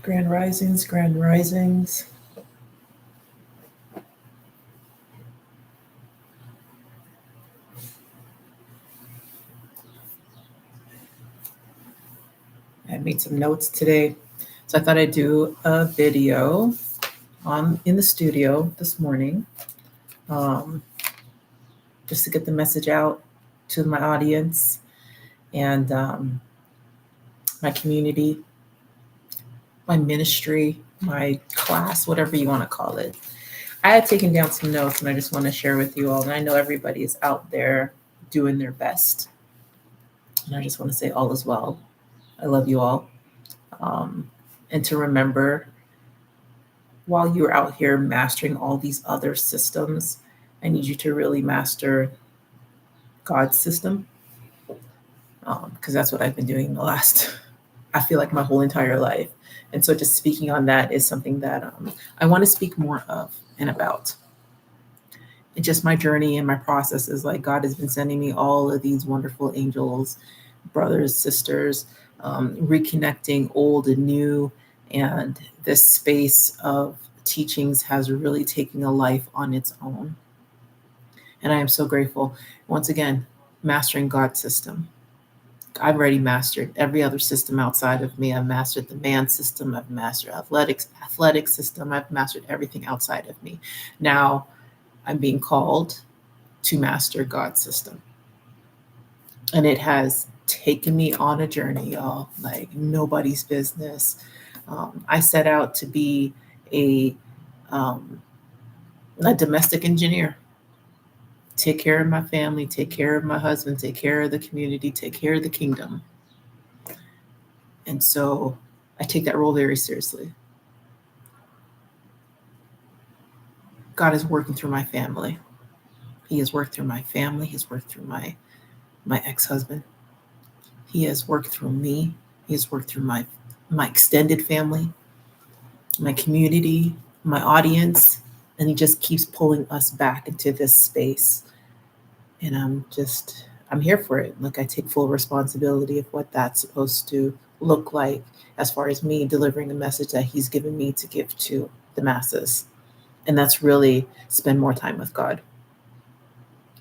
Grand risings, grand risings. I made some notes today, so I thought I'd do a video in the studio this morning, just to get the message out to my audience and my community, my ministry, my class, whatever you want to call it. I had taken down some notes and I just want to share with you all. And I know everybody is out there doing their best. And I just want to say all is well. I love you all. And to remember, while you're out here mastering all these other systems, I need you to really master God's system. Because that's what I've been doing I feel like my whole entire life. And so just speaking on that is something that I want to speak more of and about. And just my journey and my process is like God has been sending me all of these wonderful angels, brothers, sisters, reconnecting old and new. And this space of teachings has really taken a life on its own. And I am so grateful. Once again, mastering God's system. I've already mastered every other system outside of me. I've mastered the man system. I've mastered athletic system. I've mastered everything outside of me. Now I'm being called to master God's system. And it has taken me on a journey, y'all, like nobody's business. I set out to be a domestic engineer. Take care of my family, take care of my husband, take care of the community, take care of the kingdom. And so I take that role very seriously. God is working through my family. He has worked through my family. He has worked through my ex-husband. He has worked through me. He has worked through my extended family, my community, my audience. And he just keeps pulling us back into this space. And I'm here for it. Like I take full responsibility of what that's supposed to look like as far as me delivering a message that he's given me to give to the masses. And that's really spend more time with God.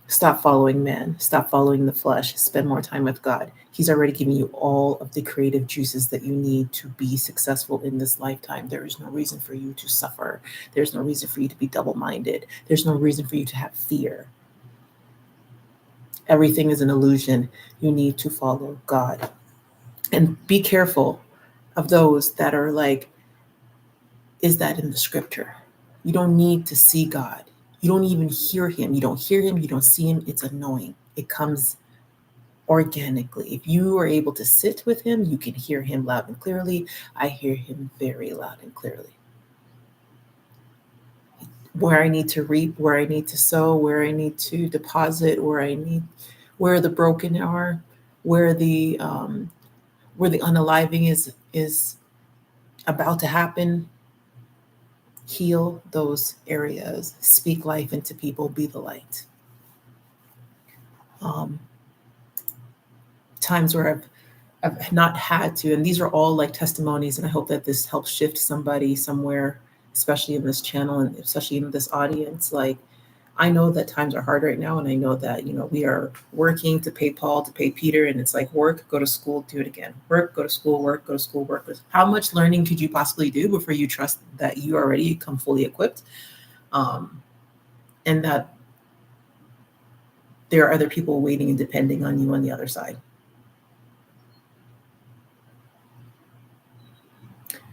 Stop following man. Stop following the flesh. Spend more time with God. He's already given you all of the creative juices that you need to be successful in this lifetime. There is no reason for you to suffer. There's no reason for you to be double-minded. There's no reason for you to have fear. Everything is an illusion. You need to follow God. And be careful of those that are like, is that in the scripture? You don't need to see God. You don't even hear him. You don't hear him. You don't see him. It's annoying. It comes organically. If you are able to sit with him, you can hear him loud and clearly. I hear him very loud and clearly. Where I need to reap, where I need to sow, where I need to deposit, where the broken are, where the unaliving is about to happen. Heal those areas. Speak life into people. Be the light. Times where I've not had to, and these are all like testimonies, and I hope that this helps shift somebody somewhere, especially in this channel and especially in this audience. Like, I know that times are hard right now, and I know that, we are working to pay Paul, to pay Peter, and it's like work, go to school, do it again. Work, go to school, work, go to school, work. How much learning could you possibly do before you trust that you already come fully equipped? And that there are other people waiting and depending on you on the other side.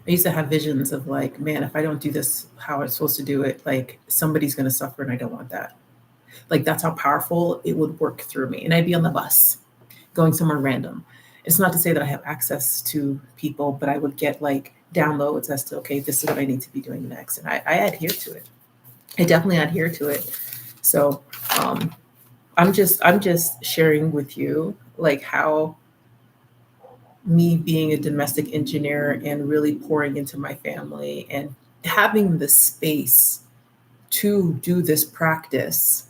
I used to have visions of like, man, if I don't do this how I'm supposed to do it, like somebody's going to suffer, and I don't want that. Like, that's how powerful it would work through me. And I'd be on the bus going somewhere random. It's not to say that I have access to people, but I would get like downloads as to, okay, this is what I need to be doing next. And I adhere to it. I definitely adhere to it. So I'm just sharing with you like how me being a domestic engineer and really pouring into my family and having the space to do this practice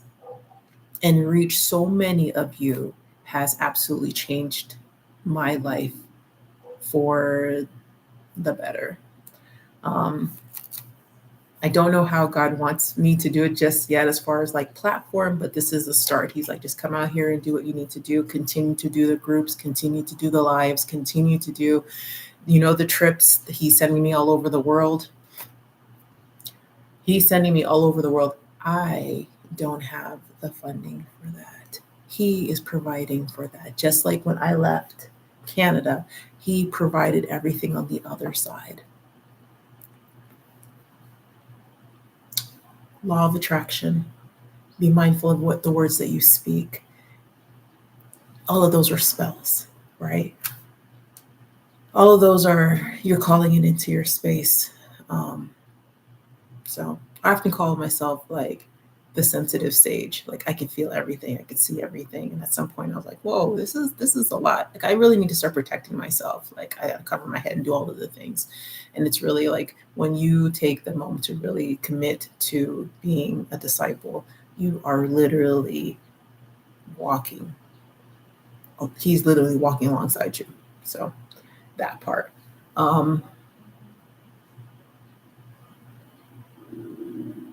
and reach so many of you has absolutely changed my life for the better. I don't know how God wants me to do it just yet as far as like platform, but this is a start. He's like, just come out here and do what you need to do. Continue to do the groups, continue to do the lives, continue to do, the trips. He's sending me all over the world. I don't have the funding for that. He is providing for that. Just like when I left Canada, he provided everything on the other side. Law of attraction. Be mindful of what the words that you speak. All of those are spells, right? All of those are, you're calling it into your space. So I often call myself like the sensitive sage. Like I can feel everything, I can see everything. And at some point I was like, whoa, this is a lot. Like I really need to start protecting myself. Like I cover my head and do all of the things. And it's really like when you take the moment to really commit to being a disciple, you are literally walking. He's literally walking alongside you. So that part.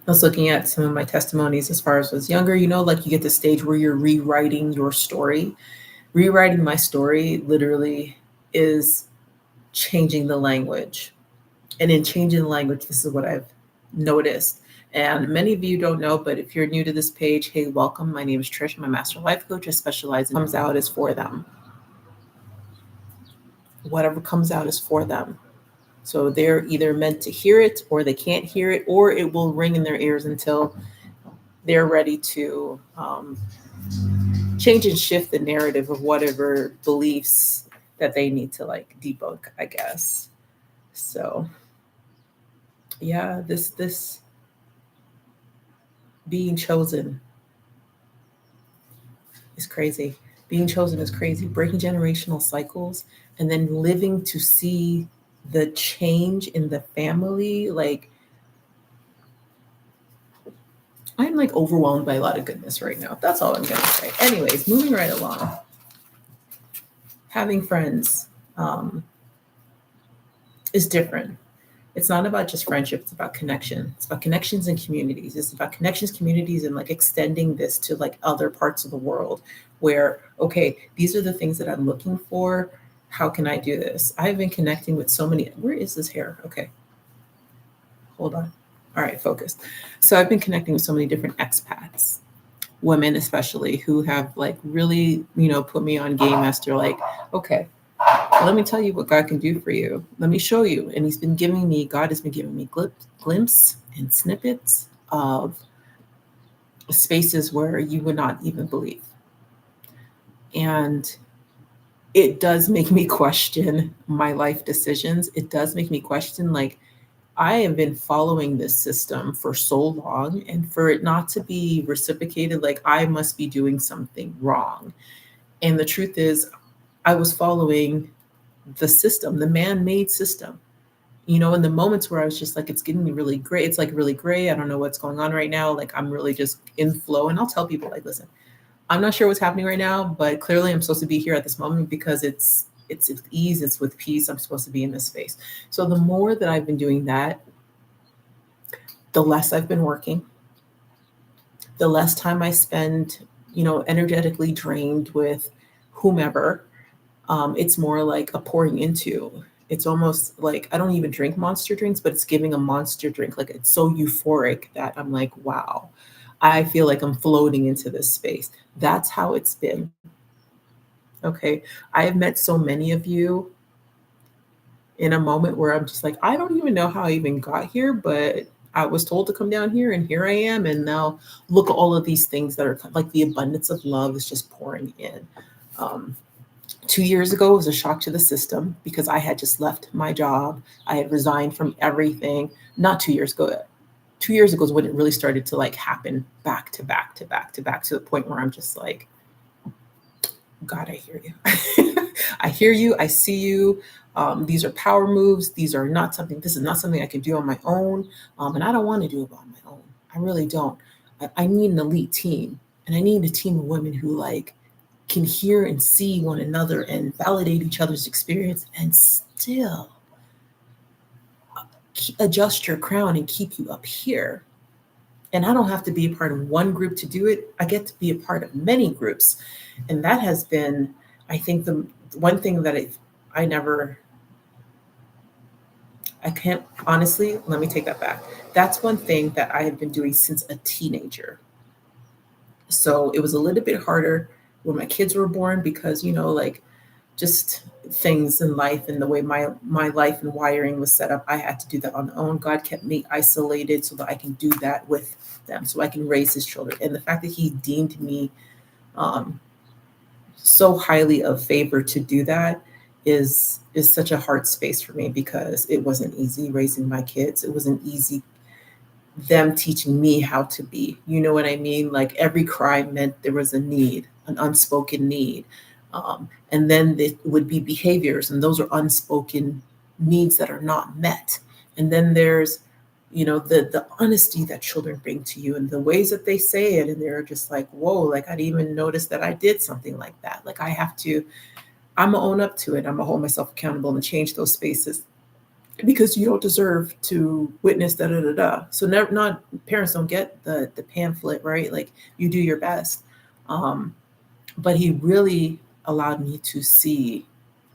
I was looking at some of my testimonies as far as I was younger, like you get the stage where you're rewriting your story. Rewriting my story literally is changing the language. And in changing the language, this is what I've noticed. And many of you don't know, but if you're new to this page, hey, welcome. My name is Trish. I'm a master life coach. I specialize in comes out is for them. Whatever comes out is for them. So they're either meant to hear it or they can't hear it, or it will ring in their ears until they're ready to change and shift the narrative of whatever beliefs that they need to like debunk, I guess. So yeah, this being chosen is crazy. Being chosen is crazy. Breaking generational cycles and then living to see the change in the family. Like I'm like overwhelmed by a lot of goodness right now. That's all I'm going to say. Anyways, moving right along. Having friends is different. It's not about just friendship. It's about connection. It's about connections and communities. It's about connections, communities, and like extending this to like other parts of the world where, okay, these are the things that I'm looking for. How can I do this? I've been connecting with so many. Where is this hair? Okay. Hold on. All right, focus. So I've been connecting with so many different expats, women especially, who have like really, put me on game as to like, okay, let me tell you what God can do for you. Let me show you. And God has been giving me glimpses and snippets of spaces where you would not even believe. And it does make me question my life decisions. It does make me question, like, I have been following this system for so long, and for it not to be reciprocated, like I must be doing something wrong. And the truth is, I was following the system, the man-made system. In the moments where I was just like, it's getting me really gray. It's like really gray. I don't know what's going on right now. Like I'm really just in flow. And I'll tell people like, listen, I'm not sure what's happening right now, but clearly I'm supposed to be here at this moment because it's with ease, it's with peace. I'm supposed to be in this space. So the more that I've been doing that, the less I've been working, the less time I spend, energetically drained with whomever. It's more like a pouring into. It's almost like I don't even drink monster drinks, but it's giving a monster drink. Like it's so euphoric that I'm like, wow, I feel like I'm floating into this space. That's how it's been. Okay. I have met so many of you in a moment where I'm just like, I don't even know how I even got here, but I was told to come down here and here I am. And now look at all of these things that are like the abundance of love is just pouring in. 2 years ago, it was a shock to the system because I had just left my job. I had resigned from everything. Not 2 years ago. 2 years ago is when it really started to like happen back to back to back to back to the point where I'm just like, God, I hear you. I hear you. I see you. These are power moves. This is not something I can do on my own. And I don't want to do it on my own. I really don't. I need an elite team, and I need a team of women who like can hear and see one another and validate each other's experience and still adjust your crown and keep you up here. And I don't have to be a part of one group to do it. I get to be a part of many groups. And that has been, I think, the one thing that I never, I can't, honestly, let me take that back. That's one thing that I have been doing since a teenager. So it was a little bit harder when my kids were born because, like just things in life and the way my life and wiring was set up, I had to do that on my own. God kept me isolated so that I can do that with them, so I can raise his children. And the fact that he deemed me um, so highly of favor to do that is such a hard space for me, because it wasn't easy raising my kids. It wasn't easy them teaching me how to be. You know what I mean? Like every cry meant there was a need, an unspoken need. And then it would be behaviors, and those are unspoken needs that are not met. And then there's, the honesty that children bring to you and the ways that they say it. And they're just like, whoa, like I didn't even notice that I did something like that. Like I'm gonna own up to it. I'm gonna hold myself accountable and change those spaces, because you don't deserve to witness da da da da. So never, not parents don't get the pamphlet, right? Like you do your best. Um, but he really allowed me to see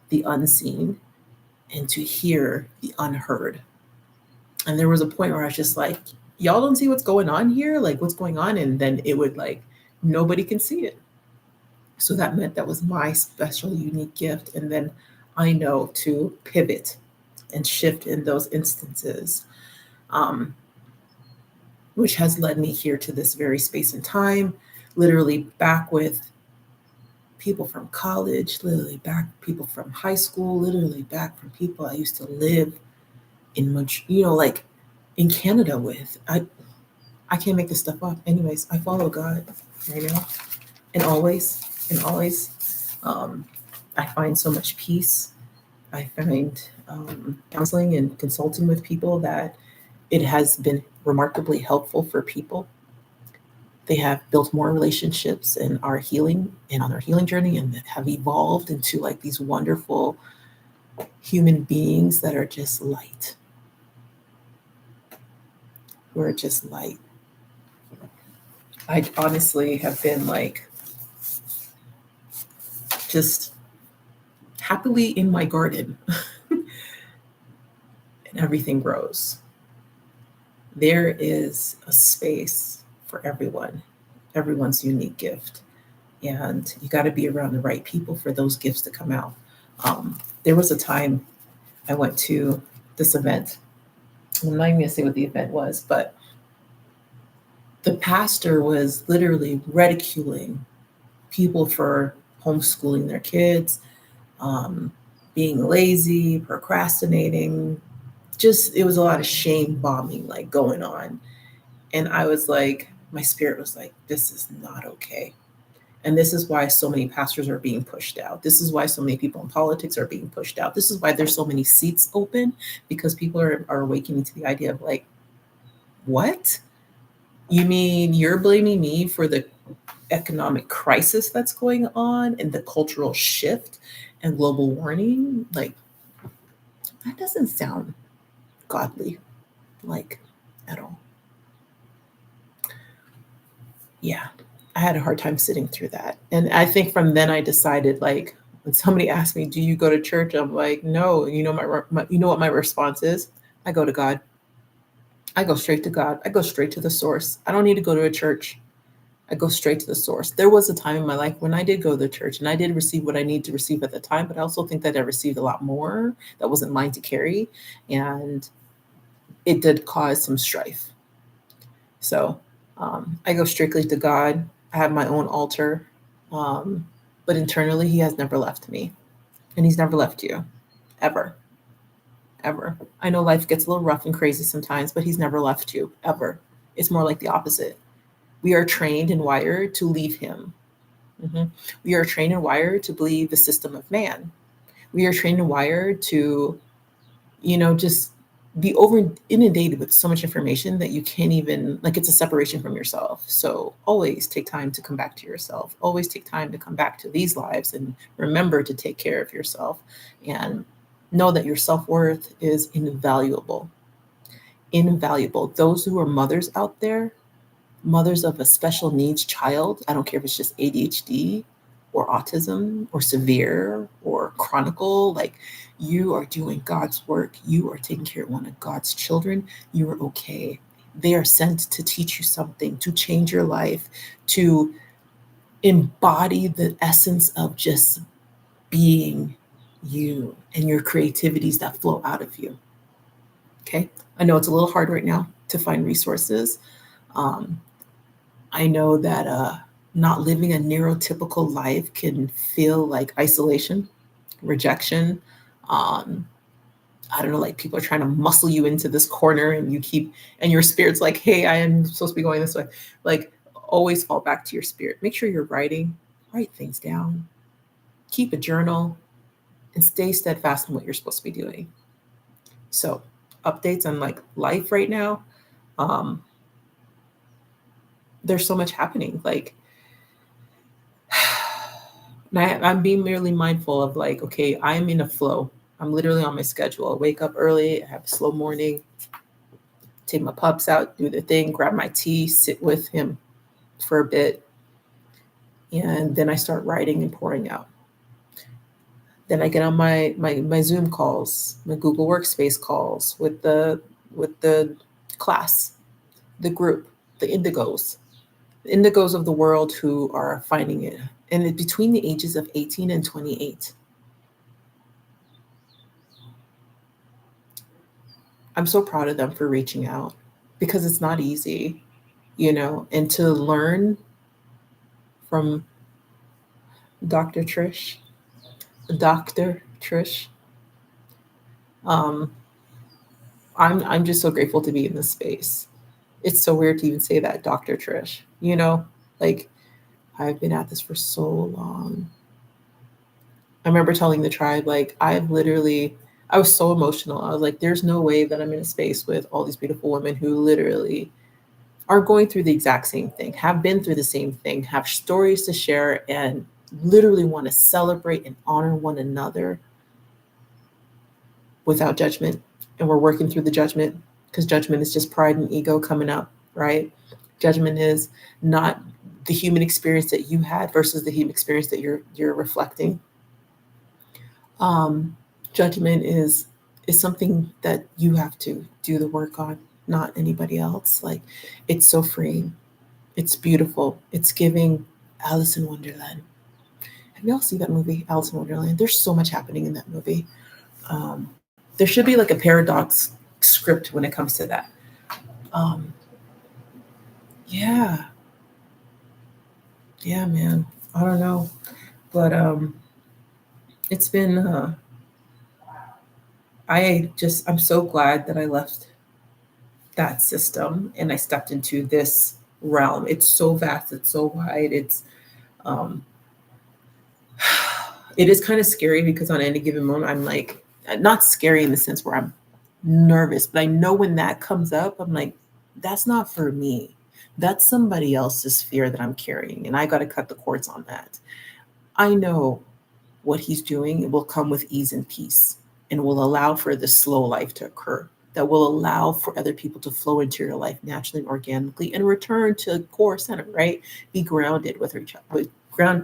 the unseen and to hear the unheard. And there was a point where I was just like, y'all don't see what's going on here? Like what's going on? And then it would like, nobody can see it. So that meant that was my special, unique gift. And then I know to pivot and shift in those instances, um, which has led me here to this very space and time, literally back with people from college, literally back people from high school, literally back from people I used to live in much, like in Canada with. I can't make this stuff up. Anyways, I follow God right now and always. I find so much peace. I find counseling and consulting with people that it has been remarkably helpful for people. They have built more relationships and are healing and on their healing journey, and have evolved into like these wonderful human beings that are just light. Who are just light. I honestly have been like just happily in my garden and everything grows. There is a space for everyone, everyone's unique gift. And you got to be around the right people for those gifts to come out. There was a time I went to this event. I'm not even going to say what the event was, but the pastor was literally ridiculing people for homeschooling their kids, being lazy, procrastinating. Just, it was a lot of shame bombing like going on. And I was like, my spirit was like, this is not okay. And this is why so many pastors are being pushed out. This is why so many people in politics are being pushed out. This is why there's so many seats open, because people are awakening to the idea of like, what? You mean you're blaming me for the economic crisis that's going on and the cultural shift and global warming? Like, that doesn't sound godly, like, at all. Yeah, I had a hard time sitting through that. And I think from then I decided, like, when somebody asked me, do you go to church? I'm like, no. You know, you know what my response is? I go to God. I go straight to God. I go straight to the source. I don't need to go to a church. I go straight to the source. There was a time in my life when I did go to the church and I did receive what I needed to receive at the time, but I also think that I received a lot more that wasn't mine to carry. And it did cause some strife. So I go strictly to God. I have my own altar. But internally, he has never left me. And he's never left you, ever, ever. I know life gets a little rough and crazy sometimes, but he's never left you, ever. It's more like the opposite. We are trained and wired to leave him. We are trained and wired to believe the system of man. We are trained and wired to, just be over inundated with so much information that you can't even, like, it's a separation from yourself. So always take time to come back to yourself. Always take time to come back to these lives and remember to take care of yourself and know that your self-worth is invaluable. invaluable. Those who are mothers out there, mothers of a special needs child, I don't care if it's just ADHD or autism or severe or chronicle, like, you are doing God's work. You are taking care of one of God's children. You are okay. They are sent to teach you something, to change your life, to embody the essence of just being you and your creativities that flow out of you. Okay. I know it's a little hard right now to find resources. Um, I know that not living a neurotypical life can feel like isolation, rejection. Um, I don't know, like people are trying to muscle you into this corner and and your spirit's like, hey, I am supposed to be going this way. Like, always fall back to your spirit. Make sure you're write things down, keep a journal, and stay steadfast in what you're supposed to be doing. So, updates on like life right now. Um, there's so much happening. Like, I'm being merely mindful of like, okay, I'm in a flow. I'm literally on my schedule. I wake up early, I have a slow morning, take my pups out, do the thing, grab my tea, sit with him for a bit, and then I start writing and pouring out. Then I get on my Zoom calls, my Google Workspace calls with the class, the group, the indigos of the world who are finding it. And between the ages of 18 and 28. I'm so proud of them for reaching out because it's not easy, and to learn from Dr. Trish, Dr. Trish. Um, I'm just so grateful to be in this space. It's so weird to even say that, Dr. Trish, like, I've been at this for so long. I remember telling the tribe, like, I was so emotional. I was like, there's no way that I'm in a space with all these beautiful women who literally are going through the exact same thing, have been through the same thing, have stories to share, and literally want to celebrate and honor one another without judgment. And we're working through the judgment because judgment is just pride and ego coming up, right? Judgment is not the human experience that you had versus the human experience that you're reflecting. Um, Judgment is something that you have to do the work on, not anybody else. Like, it's so freeing. It's beautiful. It's giving Alice in Wonderland. Have y'all seen that movie, Alice in Wonderland? There's so much happening in that movie. There should be like a paradox script when it comes to that. Um, yeah, yeah, man. I don't know, but it's been. I'm so glad that I left that system and I stepped into this realm. It's so vast. It's so wide. Um, it is kind of scary because on any given moment, I'm like, not scary in the sense where I'm nervous, but I know when that comes up, I'm like, that's not for me. That's somebody else's fear that I'm carrying. And I got to cut the cords on that. I know what he's doing will come with ease and peace and will allow for the slow life to occur, that will allow for other people to flow into your life naturally and organically and return to core center, right? Be grounded with each other,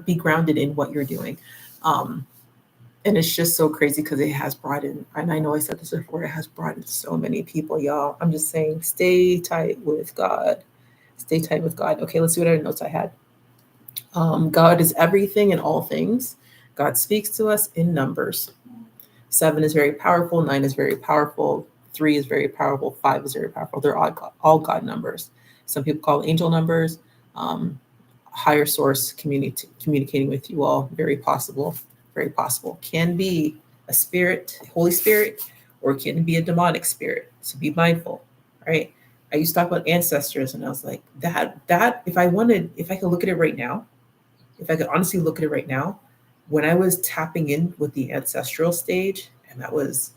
be grounded in what you're doing. Um, and it's just so crazy because it has brought in, and I know I said this before, it has brought in so many people, y'all. I'm just saying, stay tight with God. Stay tight with God. Okay, let's see what other notes I had. God is everything and all things. God speaks to us in numbers. 7 is very powerful. 9 is very powerful. 3 is very powerful. 5 is very powerful. They're all God numbers. Some people call angel numbers. Higher source communicating with you all. Very possible. Very possible. Can be a spirit, Holy Spirit, or it can be a demonic spirit. So be mindful, right? I used to talk about ancestors, and I was like, that if I could look at it right now, if I could honestly look at it right now, when I was tapping in with the ancestral stage, and that was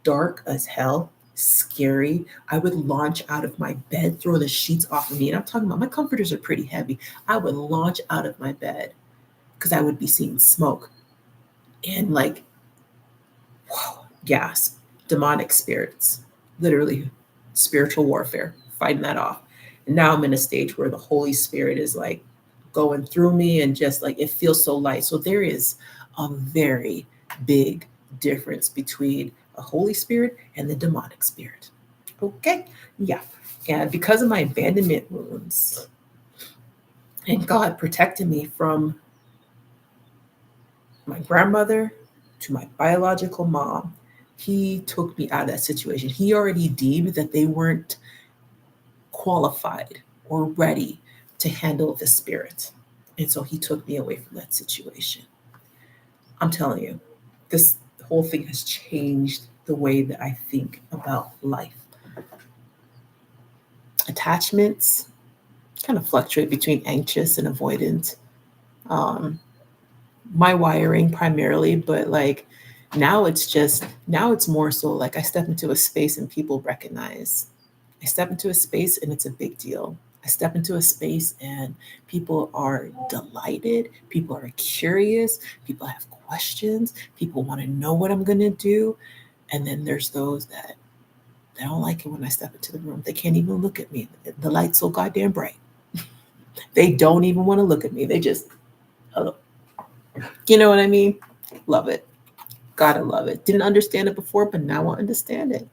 dark as hell, scary, I would launch out of my bed, throw the sheets off of me. And I'm talking about my comforters are pretty heavy. I would launch out of my bed because I would be seeing smoke and gas, demonic spirits, literally spiritual warfare, fighting that off. And now I'm in a stage where the Holy Spirit is like going through me and just like it feels so light. So there is a very big difference between a Holy Spirit and the demonic spirit. Okay. Yeah. And because of my abandonment wounds, and God protected me from my grandmother to my biological mom, He took me out of that situation. He already deemed that they weren't qualified or ready to handle the spirit. And so He took me away from that situation. I'm telling you, this whole thing has changed the way that I think about life. Attachments kind of fluctuate between anxious and avoidant. My wiring primarily, but like now it's more so like I step into a space and people recognize. I step into a space and it's a big deal. I step into a space and people are delighted, people are curious, people have questions, people want to know what I'm going to do. And then there's those that they don't like it when I step into the room. They can't even look at me. The light's so goddamn bright. They don't even want to look at me. They just, hello. You know what I mean? Love it. Gotta love it. Didn't understand it before, but now I understand it.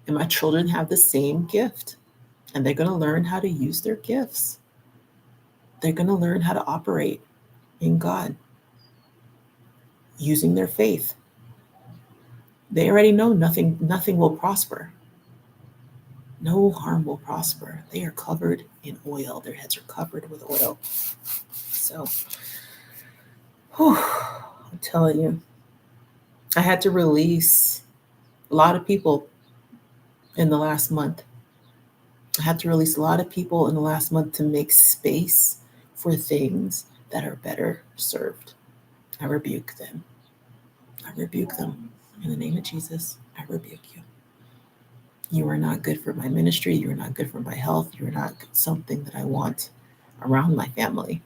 And my children have the same gift. And they're going to learn how to use their gifts. They're going to learn how to operate in God using their faith. They already know nothing will prosper. No harm will prosper. They are covered in oil. Their heads are covered with oil. So, I'm telling you, I had to release a lot of people in the last month. I had to release a lot of people in the last month to make space for things that are better served. I rebuke them. I rebuke them. In the name of Jesus, I rebuke you. You are not good for my ministry. You are not good for my health. You are not something that I want around my family.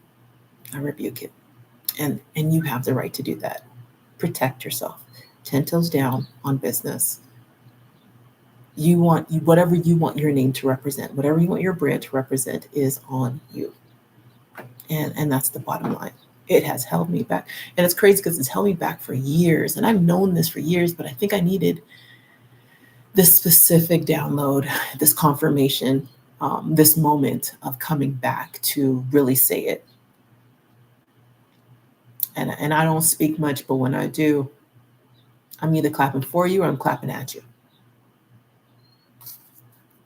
I rebuke it. And you have the right to do that. Protect yourself. 10 toes down on business. You want whatever you want your name to represent, whatever you want your brand to represent is on you. And that's the bottom line. It has held me back. And it's crazy because it's held me back for years. And I've known this for years, but I think I needed this specific download, this confirmation, this moment of coming back to really say it. And I don't speak much, but when I do, I'm either clapping for you or I'm clapping at you.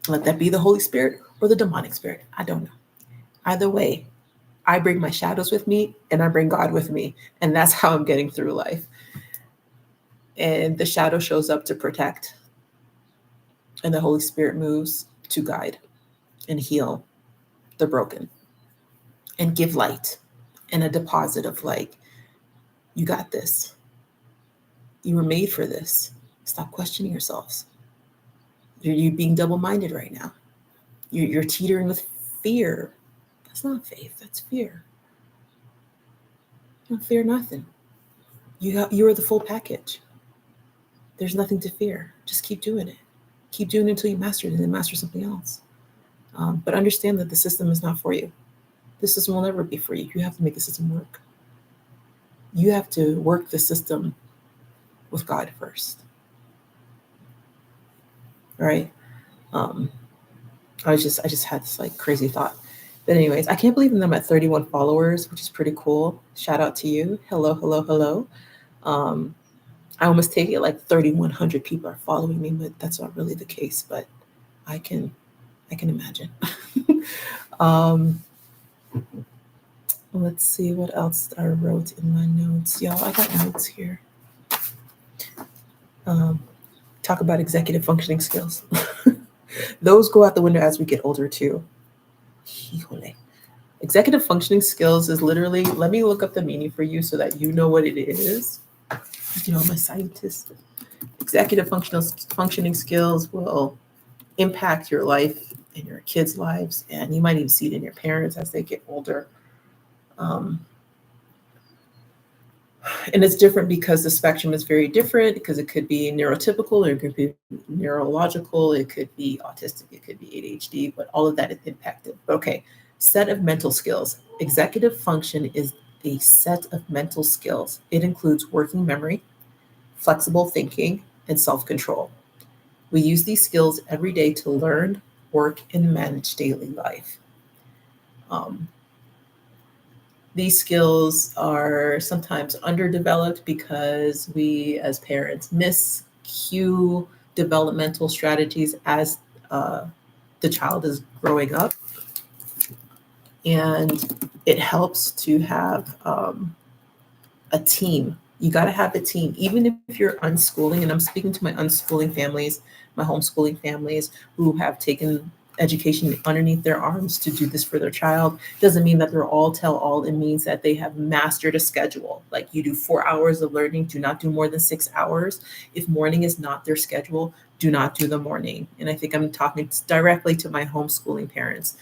Let that be the Holy Spirit or the demonic spirit. I don't know. Either way, I bring my shadows with me and I bring God with me. And that's how I'm getting through life. And the shadow shows up to protect. And the Holy Spirit moves to guide and heal the broken and give light and a deposit of like, you got this. You were made for this. Stop questioning yourselves. You're being double-minded right now. You're teetering with fear. That's not faith, that's fear. Don't fear nothing. You are the full package. There's nothing to fear. Just keep doing it. Keep doing it until you master it and then master something else. But understand that the system is not for you. The system will never be for you. You have to make the system work. You have to work the system with God first. All right? I just had this like crazy thought. But anyways, I can't believe that I'm at 31 followers, which is pretty cool. Shout out to you. Hello, hello, hello. I almost take it like 3,100 people are following me, but that's not really the case. But I can imagine. Let's see what else I wrote in my notes. Y'all, I got notes here. Talk about executive functioning skills. Those go out the window as we get older too. Executive functioning skills is literally, let me look up the meaning for you so that you know what it is. You know, I'm a scientist. Executive functioning skills will impact your life and your kids' lives, and you might even see it in your parents as they get older. And it's different because the spectrum is very different, because it could be neurotypical, or it could be neurological, it could be autistic, it could be ADHD, but all of that is impacted. Okay, set of mental skills. Executive function is a set of mental skills. It includes working memory, flexible thinking, and self-control. We use these skills every day to learn, work, and manage daily life. Um, these skills are sometimes underdeveloped because we as parents miscue developmental strategies as the child is growing up. And it helps to have a team. You got to have a team, even if you're unschooling. And I'm speaking to my unschooling families, my homeschooling families who have taken education underneath their arms to do this for their child. Doesn't mean that they're all tell all. It means that they have mastered a schedule. Like, you do 4 hours of learning, do not do more than 6 hours. If morning is not their schedule, do not do the morning. And I think I'm talking directly to my homeschooling parents.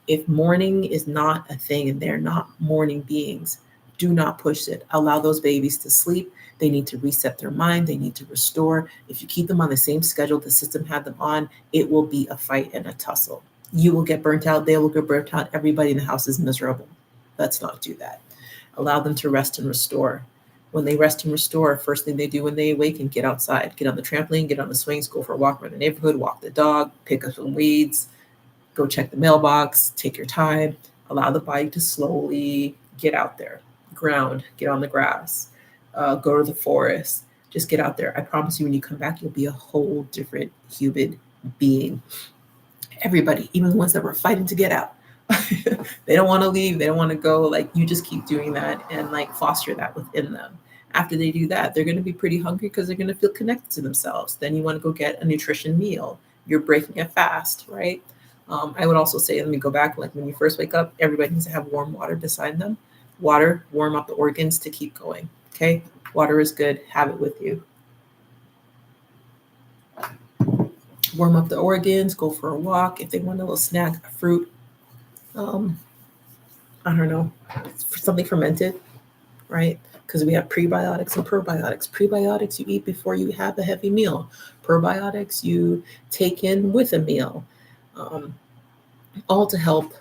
If morning is not a thing and they're not morning beings, do not push it. Allow those babies to sleep. They need to reset their mind. They need to restore. If you keep them on the same schedule the system had them on, it will be a fight and a tussle. You will get burnt out. They will get burnt out. Everybody in the house is miserable. Let's not do that. Allow them to rest and restore. When they rest and restore, first thing they do when they awaken, get outside, get on the trampoline, get on the swings, go for a walk around the neighborhood, walk the dog, pick up some weeds, go check the mailbox, take your time, allow the body to slowly get out there, ground, get on the grass, go to the forest, just get out there. I promise you, when you come back, you'll be a whole different human being. Everybody, even the ones that were fighting to get out, they don't want to leave, they don't want to go. Like, you just keep doing that and like foster that within them. After they do that, they're going to be pretty hungry because they're going to feel connected to themselves. Then you want to go get a nutrition meal. You're breaking a fast, right? I would also say, let me go back, like when you first wake up, everybody needs to have warm water beside them. Water, warm up the organs to keep going. Okay, water is good. Have it with you. Warm up the organs, go for a walk. If they want a little snack, a fruit, I don't know, something fermented, right? Because we have prebiotics and probiotics. Prebiotics you eat before you have a heavy meal. Probiotics you take in with a meal. All to help,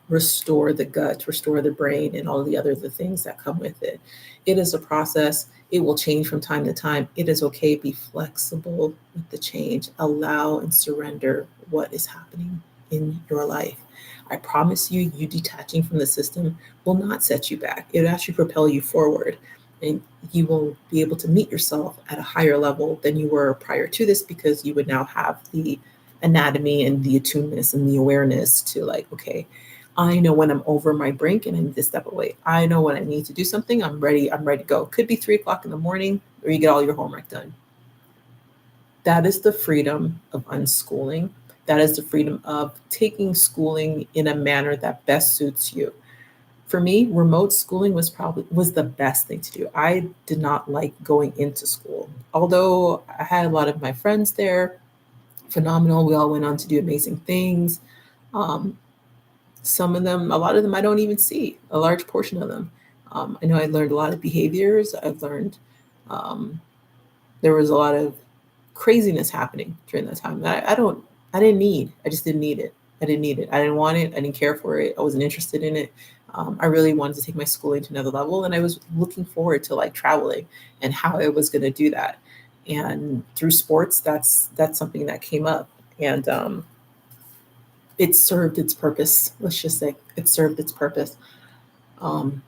restore the gut, restore the brain, and all the things that come with it. It is a process. It will change from time to time. It is okay. Be flexible with the change. Allow and surrender what is happening in your life. I promise you, you detaching from the system will not set you back. It will actually propel you forward. And you will be able to meet yourself at a higher level than you were prior to this, because you would now have the anatomy and the attunement and the awareness to, like, okay, I know when I'm over my brink and I need to step away. I know when I need to do something. I'm ready to go. Could be 3 o'clock in the morning, or you get all your homework done. That is the freedom of unschooling. That is the freedom of taking schooling in a manner that best suits you. For me, remote schooling was the best thing to do. I did not like going into school. Although I had a lot of my friends there, phenomenal. We all went on to do amazing things. Um, a lot of them I don't even see, a large portion of them. I know I learned a lot of behaviors. I've learned um, there was a lot of craziness happening during that time that I didn't need. I just didn't need it. I didn't need it. I didn't want it. I didn't care for it. I wasn't interested in it. I really wanted to take my schooling to another level, and I was looking forward to like traveling and how I was going to do that. And through sports, that's something that came up, and it served its purpose. Let's just say it served its purpose. Um,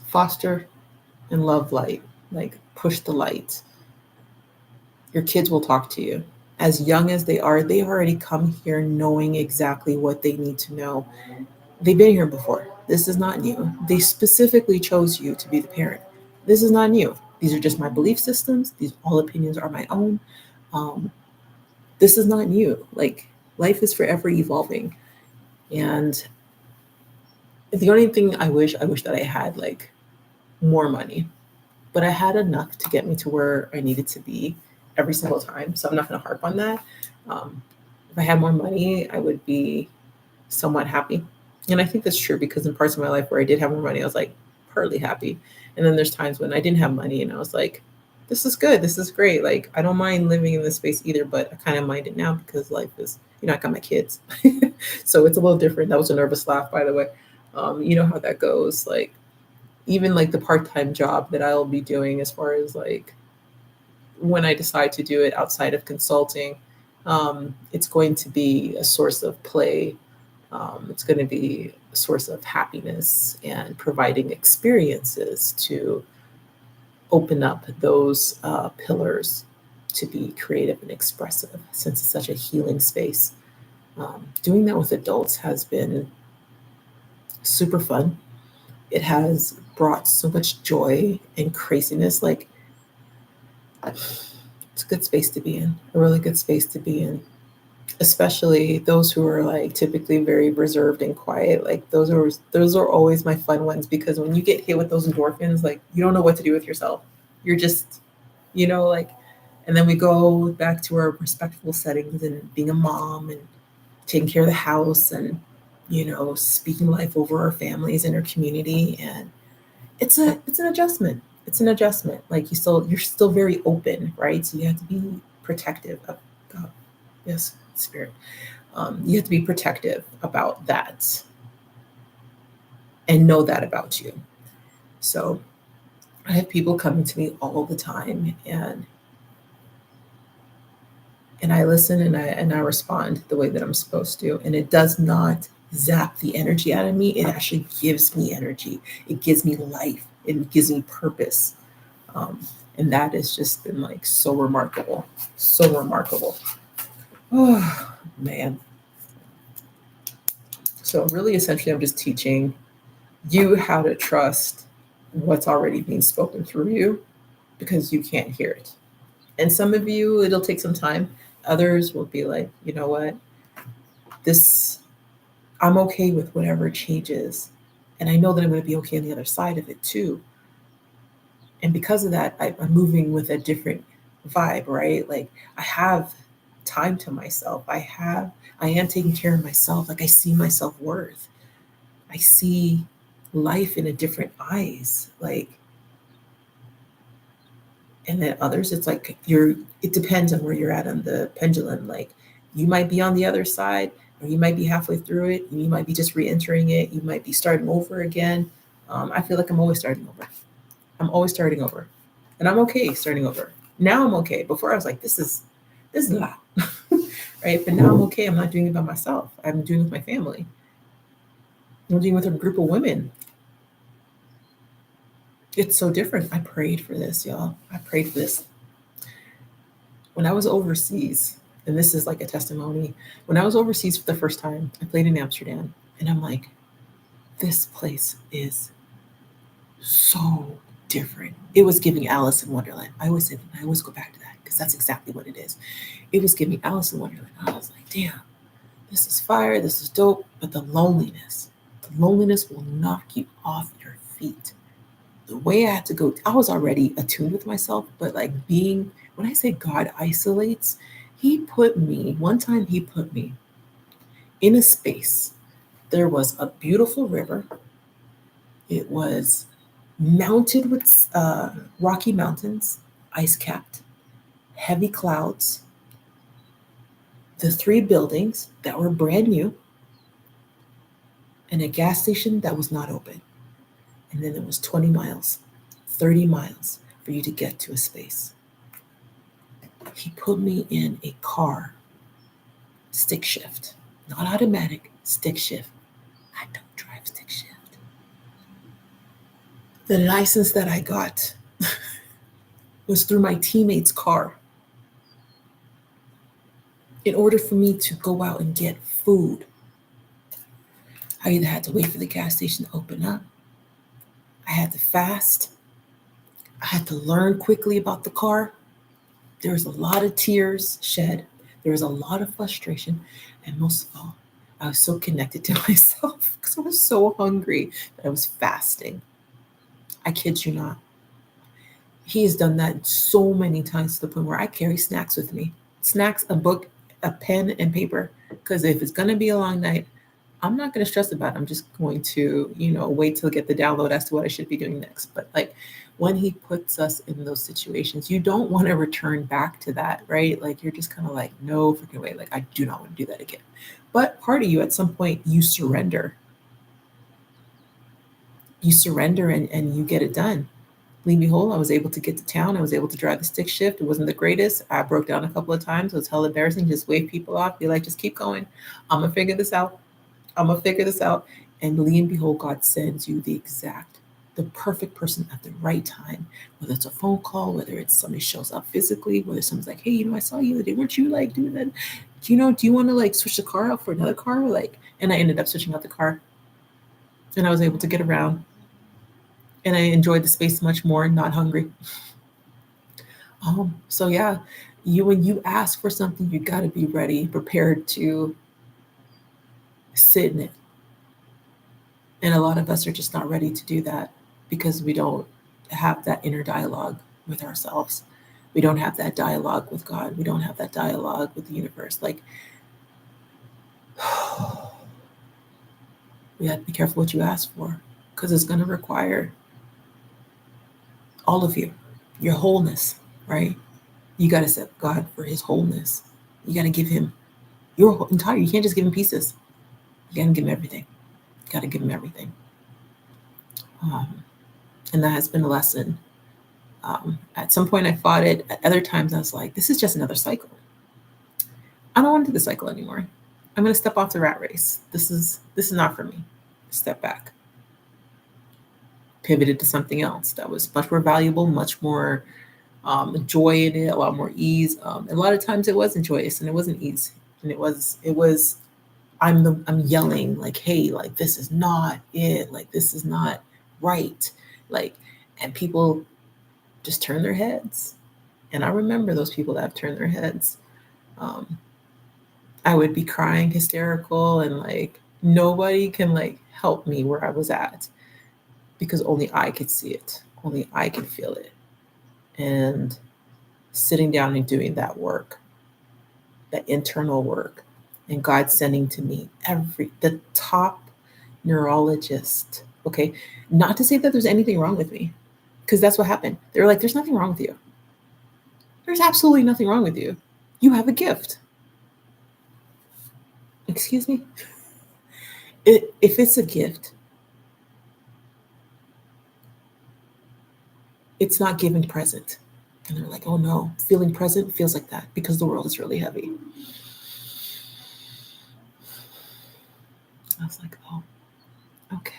Foster and love light, like push the light. Your kids will talk to you. As young as they are, they already come here knowing exactly what they need to know. They've been here before. This is not new. They specifically chose you to be the parent. This is not new. These are just my belief systems. These all opinions are my own. Um, this is not new. Like, life is forever evolving. And the only thing I wish that I had like more money, but I had enough to get me to where I needed to be every single time. So I'm not going to harp on that. If I had more money, I would be somewhat happy. And I think that's true because in parts of my life where I did have more money, I was like partly happy. And then there's times when I didn't have money and I was like, this is good. This is great. Like, I don't mind living in this space either, but I kind of mind it now because life is, I got my kids. So it's a little different. That was a nervous laugh, by the way. You know how that goes. Like, even like the part-time job that I'll be doing as far as like when I decide to do it outside of consulting, it's going to be a source of play. It's going to be a source of happiness and providing experiences to open up those pillars to be creative and expressive since it's such a healing space. Doing that with adults has been super fun. It has brought so much joy and craziness. Like, it's a good space to be in, a really good space to be in, especially those who are like typically very reserved and quiet. Like, those are always my fun ones because when you get hit with those endorphins, like, you don't know what to do with yourself. You're just, like, and then we go back to our respectful settings and being a mom and taking care of the house and, speaking life over our families and our community. And it's an adjustment. It's an adjustment. Like, you're still very open, right? So you have to be protective of God. Yes, spirit. You have to be protective about that and know that about you. So I have people coming to me all the time, and I listen and I respond the way that I'm supposed to, and it does not zap the energy out of me. It actually gives me energy. It gives me life. It gives me purpose. Um, and that has just been like so remarkable, so remarkable. Oh man. So really, essentially, I'm just teaching you how to trust what's already being spoken through you because you can't hear it. And some of you, it'll take some time. Others will be like, you know what? This, I'm okay with whatever changes. And I know that I'm going to be okay on the other side of it too. And because of that, I'm moving with a different vibe, right? Like, I have time to myself. I am taking care of myself. Like, I see my self-worth. I see life in a different eyes. Like, and then others, it's like it depends on where you're at on the pendulum. Like, you might be on the other side, or you might be halfway through it, and you might be just re-entering it. You might be starting over again. I feel like I'm always starting over. I'm always starting over, and I'm okay starting over. Now I'm okay. Before I was like, this is a lot, right? But now I'm okay. I'm not doing it by myself. I'm doing it with my family. I'm doing it with a group of women. It's so different. I prayed for this, y'all. I prayed for this. When I was overseas, and this is like a testimony, when I was overseas for the first time, I played in Amsterdam, and I'm like, this place is so different. It was giving Alice in Wonderland. I always go back to that because that's exactly what it is. It was giving Alice in Wonderland. I was like, damn, this is fire, this is dope, but the loneliness will knock you off your feet. The way I had to go, I was already attuned with myself, but like when I say God isolates, one time he put me in a space. There was a beautiful river. It was mounted with rocky mountains, ice capped, heavy clouds, the 3 buildings that were brand new, and a gas station that was not open. And then it was 20 miles, 30 miles for you to get to a space. He put me in a car, stick shift, not automatic, stick shift. I don't drive stick shift. The license that I got was through my teammate's car. In order for me to go out and get food, I either had to wait for the gas station to open up, I had to fast, I had to learn quickly about the car. There was a lot of tears shed. There was a lot of frustration. And most of all, I was so connected to myself because I was so hungry that I was fasting. I kid you not. He has done that so many times to the point where I carry snacks with me. Snacks, a book, a pen, and paper. Because if it's going to be a long night, I'm not going to stress about it. I'm just going to, wait till I get the download as to what I should be doing next. But like when he puts us in those situations, you don't want to return back to that, right? Like you're just kind of like, no freaking way. Like I do not want to do that again. But part of you at some point, you surrender. You surrender and you get it done. Leave me whole. I was able to get to town. I was able to drive the stick shift. It wasn't the greatest. I broke down a couple of times. It was hell embarrassing. Just wave people off. Be like, just keep going. I'm going to figure this out. I'm gonna figure this out. And lo and behold, God sends you the perfect person at the right time. Whether it's a phone call, whether it's somebody shows up physically, whether someone's like, hey, I saw you the other day. Weren't you like doing that? Do you want to like switch the car out for another car? Like, and I ended up switching out the car, and I was able to get around, and I enjoyed the space much more. Not hungry. So yeah, when you ask for something, you got to be ready, prepared to sit in it. And a lot of us are just not ready to do that because we don't have that inner dialogue with ourselves. We don't have that dialogue with God. We don't have that dialogue with the universe. Like, we have to be careful what you ask for because it's going to require all of you, your wholeness, right? You got to set God for his wholeness. You got to give him your entire, you can't just give him pieces. You got to give him everything. You got to give him everything. And that has been a lesson. At some point I fought it. At other times I was like, this is just another cycle. I don't want to do the cycle anymore. I'm going to step off the rat race. This is not for me. Step back. Pivoted to something else that was much more valuable, much more joy in it, a lot more ease. A lot of times it wasn't joyous and it wasn't ease. And it was I'm yelling like, hey, like this is not it. Like this is not right. Like, and people just turn their heads. And I remember those people that have turned their heads. I would be crying hysterical and like nobody can like help me where I was at because only I could see it. Only I could feel it. And sitting down and doing that work, that internal work, and God sending to me the top neurologist. Okay. Not to say that there's anything wrong with me, because that's what happened. They were like, there's nothing wrong with you. There's absolutely nothing wrong with you. You have a gift. Excuse me? If it's a gift, it's not giving present. And they're like, oh no, feeling present feels like that because the world is really heavy. I was like, oh, okay.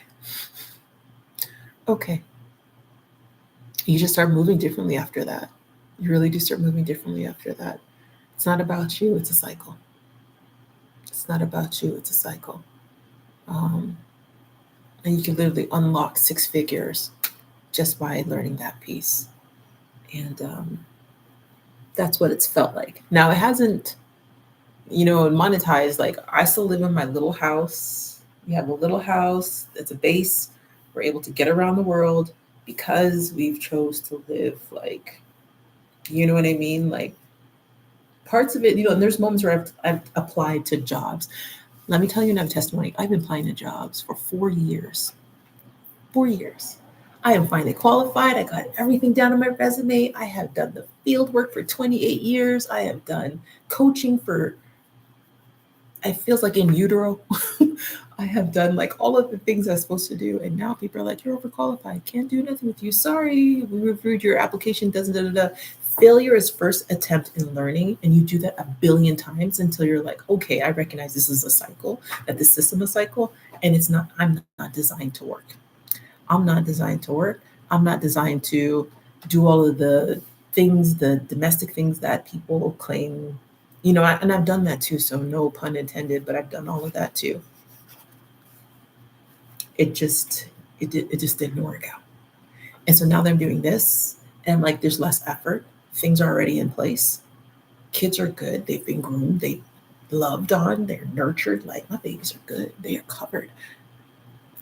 Okay. You just start moving differently after that. You really do start moving differently after that. It's not about you, it's a cycle. It's not about you, it's a cycle. And you can literally unlock six figures just by learning that piece. And that's what it's felt like. Now, it hasn't, monetized. Like, I still live in my little house. We have a little house, it's a base. We're able to get around the world because we've chose to live like, you know what I mean? Like, parts of it, and there's moments where I've applied to jobs. Let me tell you another testimony. I've been applying to jobs for 4 years. 4 years. I am finally qualified. I got everything down on my resume. I have done the field work for 28 years. I have done coaching for, it feels like in utero. I have done like all of the things I was supposed to do. And now people are like, you're overqualified. Can't do nothing with you. Sorry, we reviewed your application. Doesn't da da da. Failure is first attempt in learning. And you do that a billion times until you're like, okay, I recognize this is a cycle, that this system is a cycle. And I'm not designed to work. I'm not designed to work. I'm not designed to do all of the things, the domestic things that people claim, and I've done that too. So no pun intended, but I've done all of that too. It just didn't work out. And so now that I'm doing this and like there's less effort, things are already in place. Kids are good. They've been groomed. They loved on. They're nurtured. Like my babies are good. They are covered.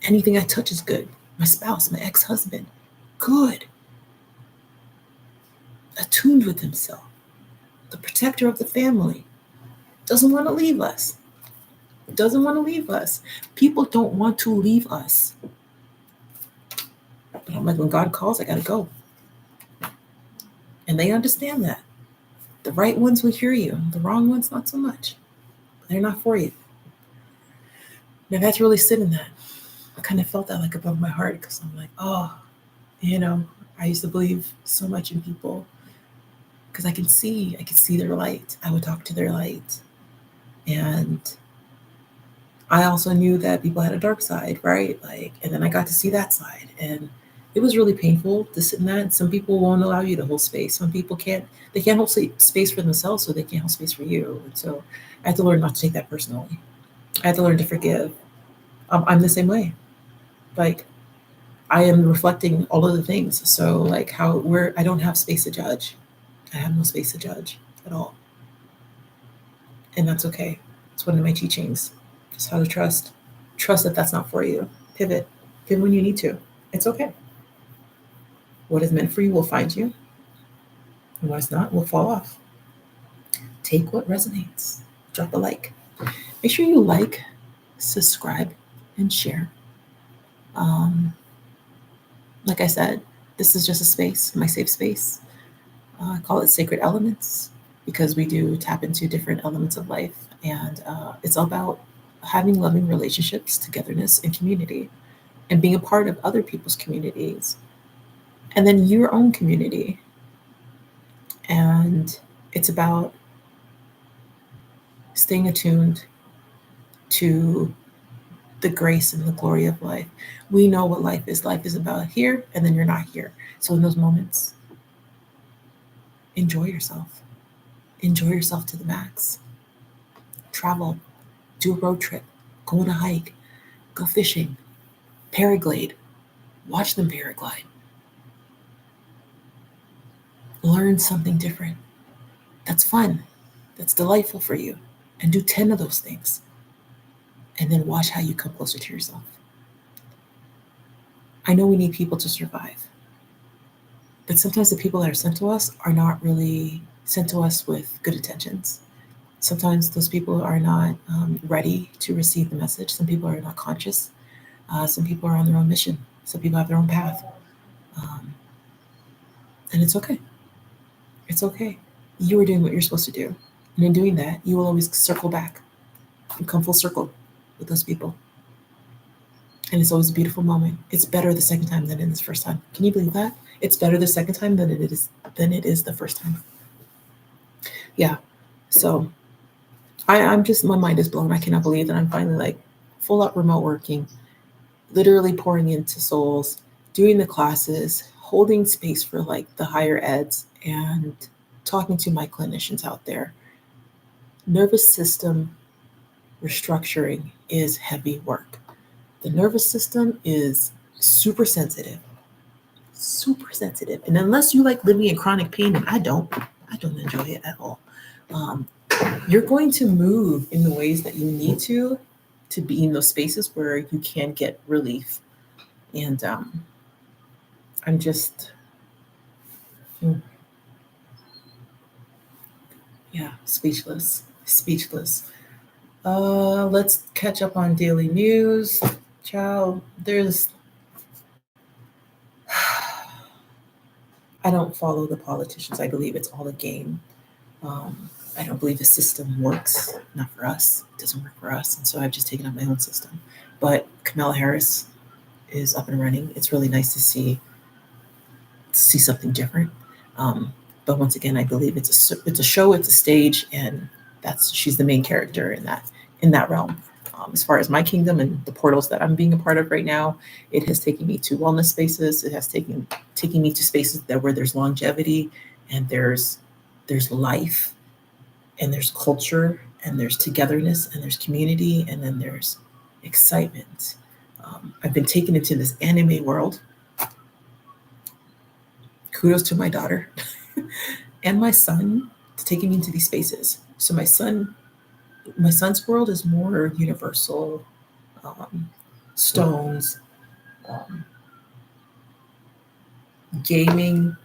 Anything I touch is good. My spouse, my ex-husband, good. Attuned with himself. The protector of the family. Doesn't want to leave us. doesn't want to leave us. People don't want to leave us. But I'm like, when God calls, I got to go. And they understand that. The right ones will hear you. The wrong ones, not so much. They're not for you. And I've had to really sit in that. I kind of felt that like above my heart because I'm like, oh, I used to believe so much in people because I could see their light. I would talk to their light. And I also knew that people had a dark side, right? And then I got to see that side. And it was really painful to sit in that. Some people won't allow you to hold space. Some people can't hold space for themselves, so they can't hold space for you. And so I had to learn not to take that personally. I had to learn to forgive. I'm the same way. Like, I am reflecting all of the things. So I don't have space to judge. I have no space to judge at all. And that's okay. It's one of my teachings. It's how to trust. Trust that that's not for you. Pivot. Pivot when you need to. It's okay. What is meant for you will find you. And what is not will fall off. Take what resonates. Drop a like. Make sure you like, subscribe, and share. Like I said, this is just a space, my safe space. I call it sacred elements because we do tap into different elements of life. And it's all about having loving relationships, togetherness, and community, and being a part of other people's communities, and then your own community. And it's about staying attuned to the grace and the glory of life. We know what life is. Life is about here, and then you're not here. So in those moments, enjoy yourself. Enjoy yourself to the max. Travel, do a road trip, go on a hike, go fishing, paraglide, watch them paraglide. Learn something different. That's fun. That's delightful for you. And do 10 of those things. And then watch how you come closer to yourself. I know we need people to survive. But sometimes the people that are sent to us are not really sent to us with good intentions. Sometimes those people are not ready to receive the message. Some people are not conscious. Some people are on their own mission. Some people have their own path. And it's okay. It's okay. You are doing what you're supposed to do. And in doing that, you will always circle back and come full circle with those people. And it's always a beautiful moment. It's better the second time than it is the first time. Can you believe that? It's better the second time than it is the first time. Yeah. So I'm just, my mind is blown. I cannot believe that I'm finally full up remote working, literally pouring into souls, doing the classes, holding space for the higher eds, and talking to my clinicians out there. Nervous system restructuring is heavy work. The nervous system is super sensitive. Super sensitive. And unless you like living in chronic pain, and I don't enjoy it at all. You're going to move in the ways that you need to be in those spaces where you can get relief. And I'm just, speechless. Let's catch up on daily news. Child, I don't follow the politicians. I believe it's all a game. I don't believe the system works. Not for us. It doesn't work for us. And so I've just taken up my own system. But Kamala Harris is up and running. It's really nice to see something different. But once again, I believe it's a show, it's a stage, and she's the main character in that realm. As far as my kingdom and the portals that I'm being a part of right now, it has taken me to wellness spaces. It has taken me to spaces where there's longevity and there's life and there's culture and there's togetherness and there's community and then there's excitement. I've been taken into this anime world. Kudos to my daughter and my son for taking me into these spaces. So my son's world is more universal, stones, gaming,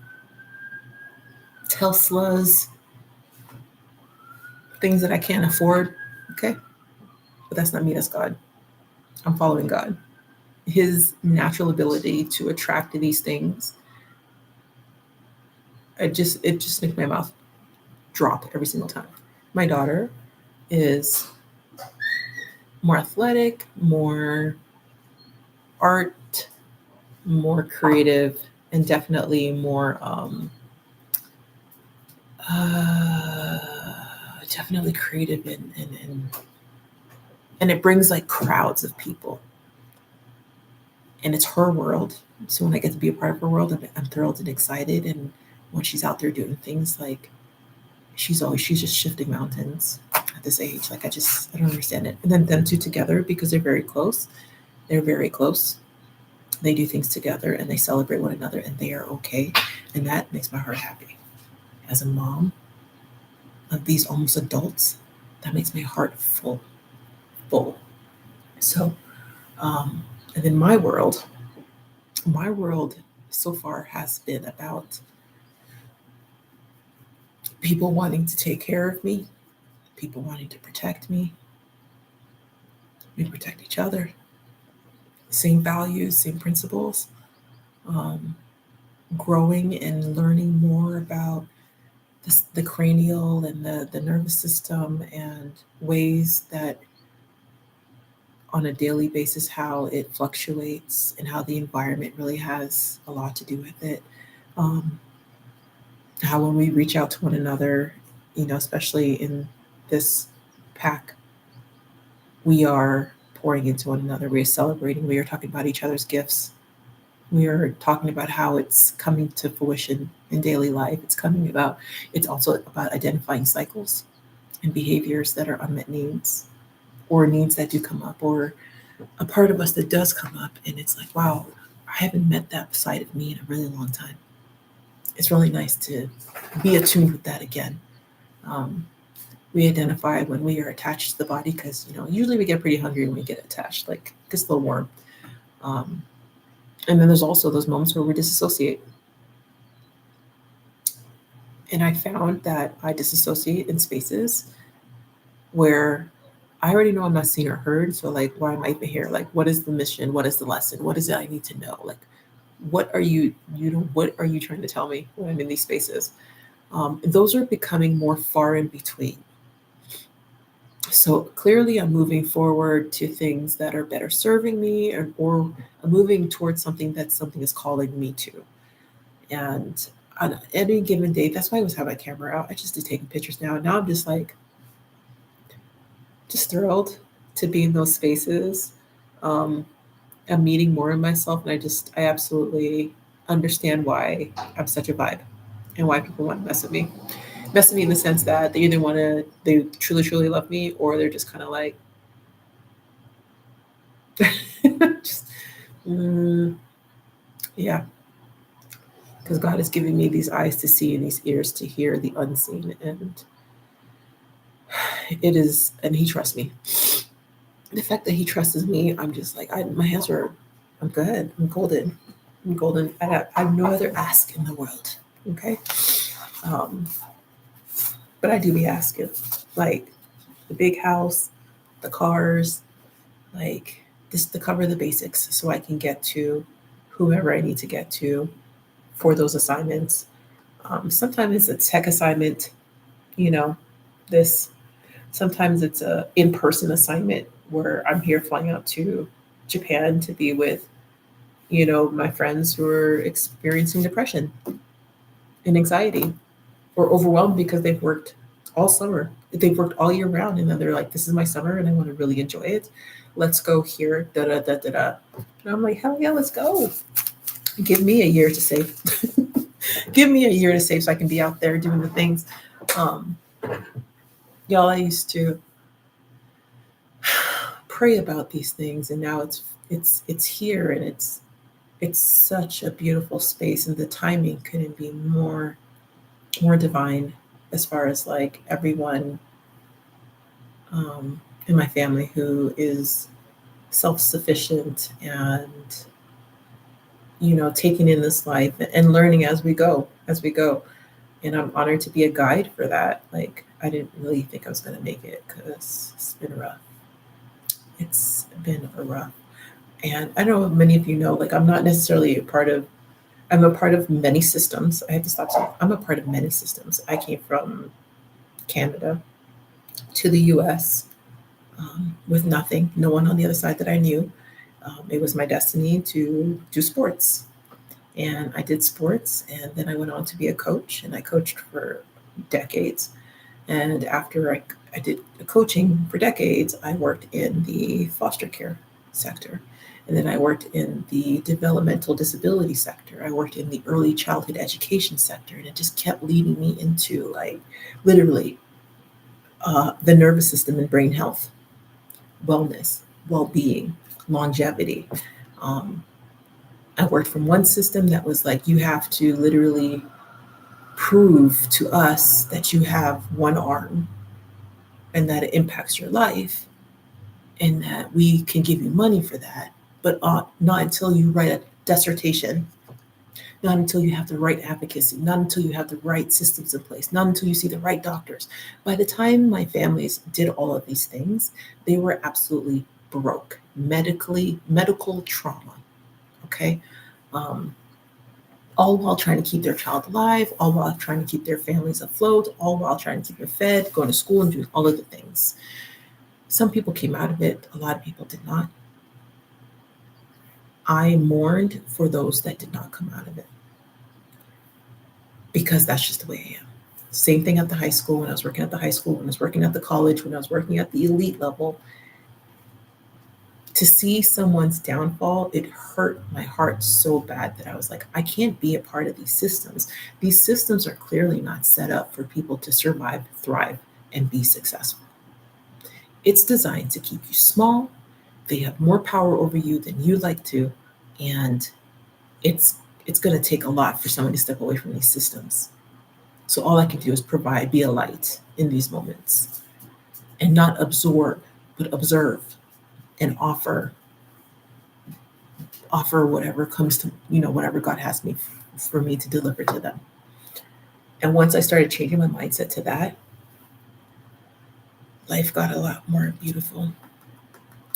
Teslas, things that I can't afford. Okay. but that's not me, that's God. I'm following God. His natural ability to attract to these things, it just makes my mouth drop every single time. My daughter is more athletic, more art, more creative, and definitely more definitely creative, and it brings like crowds of people, and it's her world. So when I get to be a part of her world, I'm thrilled and excited. And when she's out there doing things, like she's just shifting mountains at this age. Like I don't understand it. And then them two together, because they're very close. They're very close. They do things together and they celebrate one another, and they are okay. And that makes my heart happy. As a mom of these almost adults, that makes my heart full. So, and then my world so far has been about people wanting to take care of me, people wanting to protect me. We protect each other. Same values, same principles. Um, Growing and learning more about the cranial and the nervous system, and ways that on a daily basis how it fluctuates and how the environment really has a lot to do with it. Um, how when we reach out to one another, especially in this pack, we are pouring into one another. We are celebrating. We are talking about each other's gifts. We are talking about how it's coming to fruition in daily life. It's also about identifying cycles and behaviors that are unmet needs, or needs that do come up, or a part of us that does come up. And it's like, wow, I haven't met that side of me in a really long time. It's really nice to be attuned with that again. We identify when we are attached to the body, because usually we get pretty hungry when we get attached, like it gets a little warm. And then there's also those moments where we disassociate. And I found that I disassociate in spaces where I already know I'm not seen or heard. So like, why am I even here? Like, what is the mission? What is the lesson? What is it I need to know? Like, what are you trying to tell me when I'm in these spaces? Those are becoming more far in between. So clearly I'm moving forward to things that are better serving me, or I'm moving towards something is calling me to. And on any given day, that's why I always have my camera out. I just did taking pictures now. And now I'm just like, just thrilled to be in those spaces. Um, I'm meeting more of myself, and I absolutely understand why I'm such a vibe, and why people want to mess with me. Mess with me in the sense that they truly, truly love me, or they're just kind of like, just, yeah. Because God is giving me these eyes to see and these ears to hear the unseen, and and He trusts me. The fact that He trusts me, I'm just like, I'm good. I'm golden. I have no other ask in the world. Okay. Um, but I do be asking, like the big house, the cars, like just to cover the basics so I can get to whoever I need to get to for those assignments. Sometimes it's a tech assignment, you know, this, sometimes it's a in-person assignment where I'm here flying out to Japan to be with, my friends who are experiencing depression and anxiety, or overwhelmed because they've worked all summer. They've worked all year round, and then they're like, "This is my summer, and I want to really enjoy it. Let's go here." Da da da da da. And I'm like, "Hell yeah, let's go! Give me a year to save. Give me a year to save so I can be out there doing the things." Um, y'all, I used to pray about these things, and now it's here, and it's such a beautiful space, and the timing couldn't be more divine, as far as like everyone in my family who is self-sufficient, and taking in this life and learning as we go. And I'm honored to be a guide for that. Like, I didn't really think I was going to make it, because it's been rough. It's been a rough. And I don't know if many of you know, like I'm not necessarily I'm a part of many systems. I have to stop saying I'm a part of many systems. I came from Canada to the US with nothing, no one on the other side that I knew. It was my destiny to do sports. And I did sports, and then I went on to be a coach, and I coached for decades. And after I did coaching for decades, I worked in the foster care sector. And then I worked in the developmental disability sector. I worked in the early childhood education sector. And it just kept leading me into like literally the nervous system and brain health, wellness, well being, longevity. Um, I worked from one system that was like, you have to literally prove to us that you have one arm and that it impacts your life and that we can give you money for that, but not until you write a dissertation, not until you have the right advocacy, not until you have the right systems in place, not until you see the right doctors. By the time my families did all of these things, they were absolutely broke, medical trauma. Okay. Um, all while trying to keep their child alive, all while trying to keep their families afloat, all while trying to keep them fed, going to school, and doing all of the things. Some people came out of it, a lot of people did not. I mourned for those that did not come out of it because that's just the way I am. Same thing at the high school, when I was working at the high school, when I was working at the college, when I was working at the elite level. To see someone's downfall, it hurt my heart so bad that I was like, I can't be a part of these systems. These systems are clearly not set up for people to survive, thrive, and be successful. It's designed to keep you small. They have more power over you than you like to, and it's it's going to take a lot for someone to step away from these systems. So all I can do is provide, be a light in these moments, and not absorb, but observe and offer whatever comes to, whatever God has me for me to deliver to them. And once I started changing my mindset to that, life got a lot more beautiful.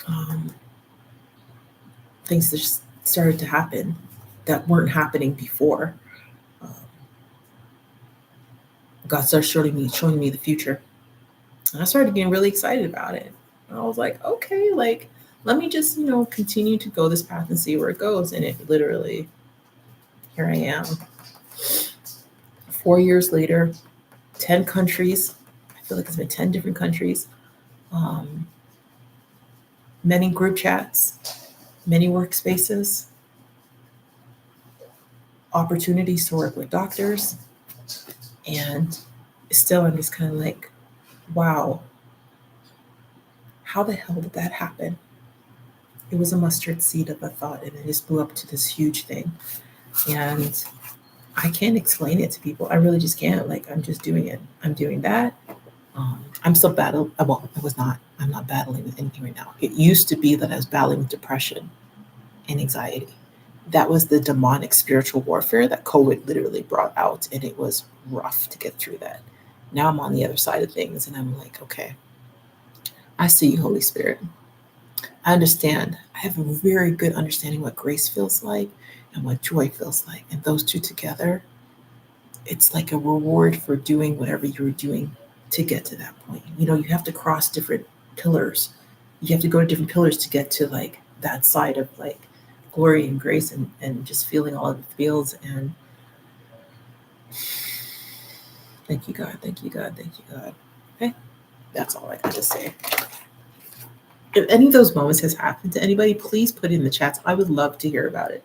Um, Things just started to happen that weren't happening before. Um, God started showing me the future. And I started getting really excited about it. And I was like, okay, like, let me just, continue to go this path and see where it goes. And it literally, here I am. 4 years later, 10 countries. I feel like it's been 10 different countries. Um, Many group chats, many workspaces, opportunities to work with doctors. And still, I'm just kind of like, wow, how the hell did that happen? It was a mustard seed of a thought, and it just blew up to this huge thing. And I can't explain it to people. I really just can't. Like, I'm just doing it. I'm doing that. I'm still battling. Well, I was not. I'm not battling with anything right now. It used to be that I was battling with depression and anxiety. That was the demonic spiritual warfare that COVID literally brought out, and it was rough to get through that. Now I'm on the other side of things, and I'm like, okay, I see you, Holy Spirit. I understand. I have a very good understanding what grace feels like and what joy feels like. And those two together, it's like a reward for doing whatever you were doing to get to that point. You have to cross different pillars. You have to go to different pillars to get to like that side of like glory and grace and just feeling all of the feels. And thank you, God. Thank you, God. Thank you, God. Okay. That's all I got to say. If any of those moments has happened to anybody, please put it in the chats. I would love to hear about it.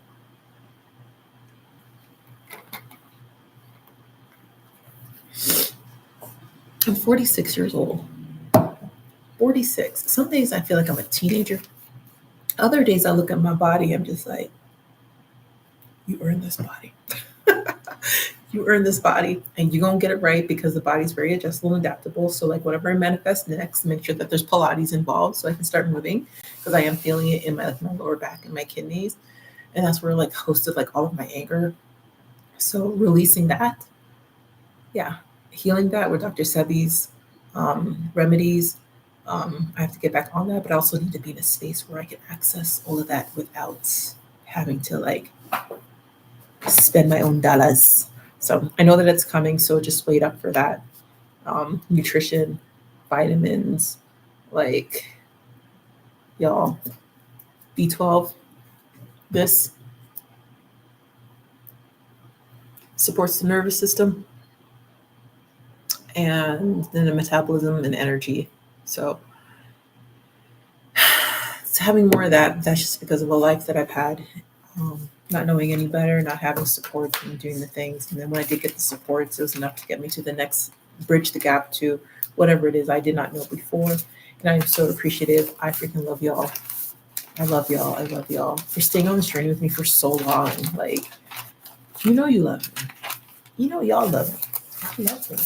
I'm 46 years old. 46. Some days I feel like I'm a teenager. Other days I look at my body, I'm just like, you earned this body. You earned this body, and you're going to get it right because the body's very adjustable and adaptable. So like whatever I manifest next, make sure that there's Pilates involved so I can start moving, because I am feeling it in my lower back and my kidneys. And that's where like hosted like all of my anger. So releasing that, yeah, healing that with Dr. Sebi's remedies, I have to get back on that, but I also need to be in a space where I can access all of that without having to like spend my own dollars. So I know that it's coming, so just wait up for that. Nutrition, vitamins, like y'all, B12. This supports the nervous system and then the metabolism and energy. So it's having more of that. That's just because of a life that I've had, not knowing any better, not having support and doing the things. And then when I did get the supports, it was enough to get me to the next, bridge the gap to whatever it is I did not know before. And I'm so appreciative. I freaking love y'all. I love y'all. I love y'all for staying on this journey with me for so long. Like, you know, you love me. You know, y'all love me. I love me.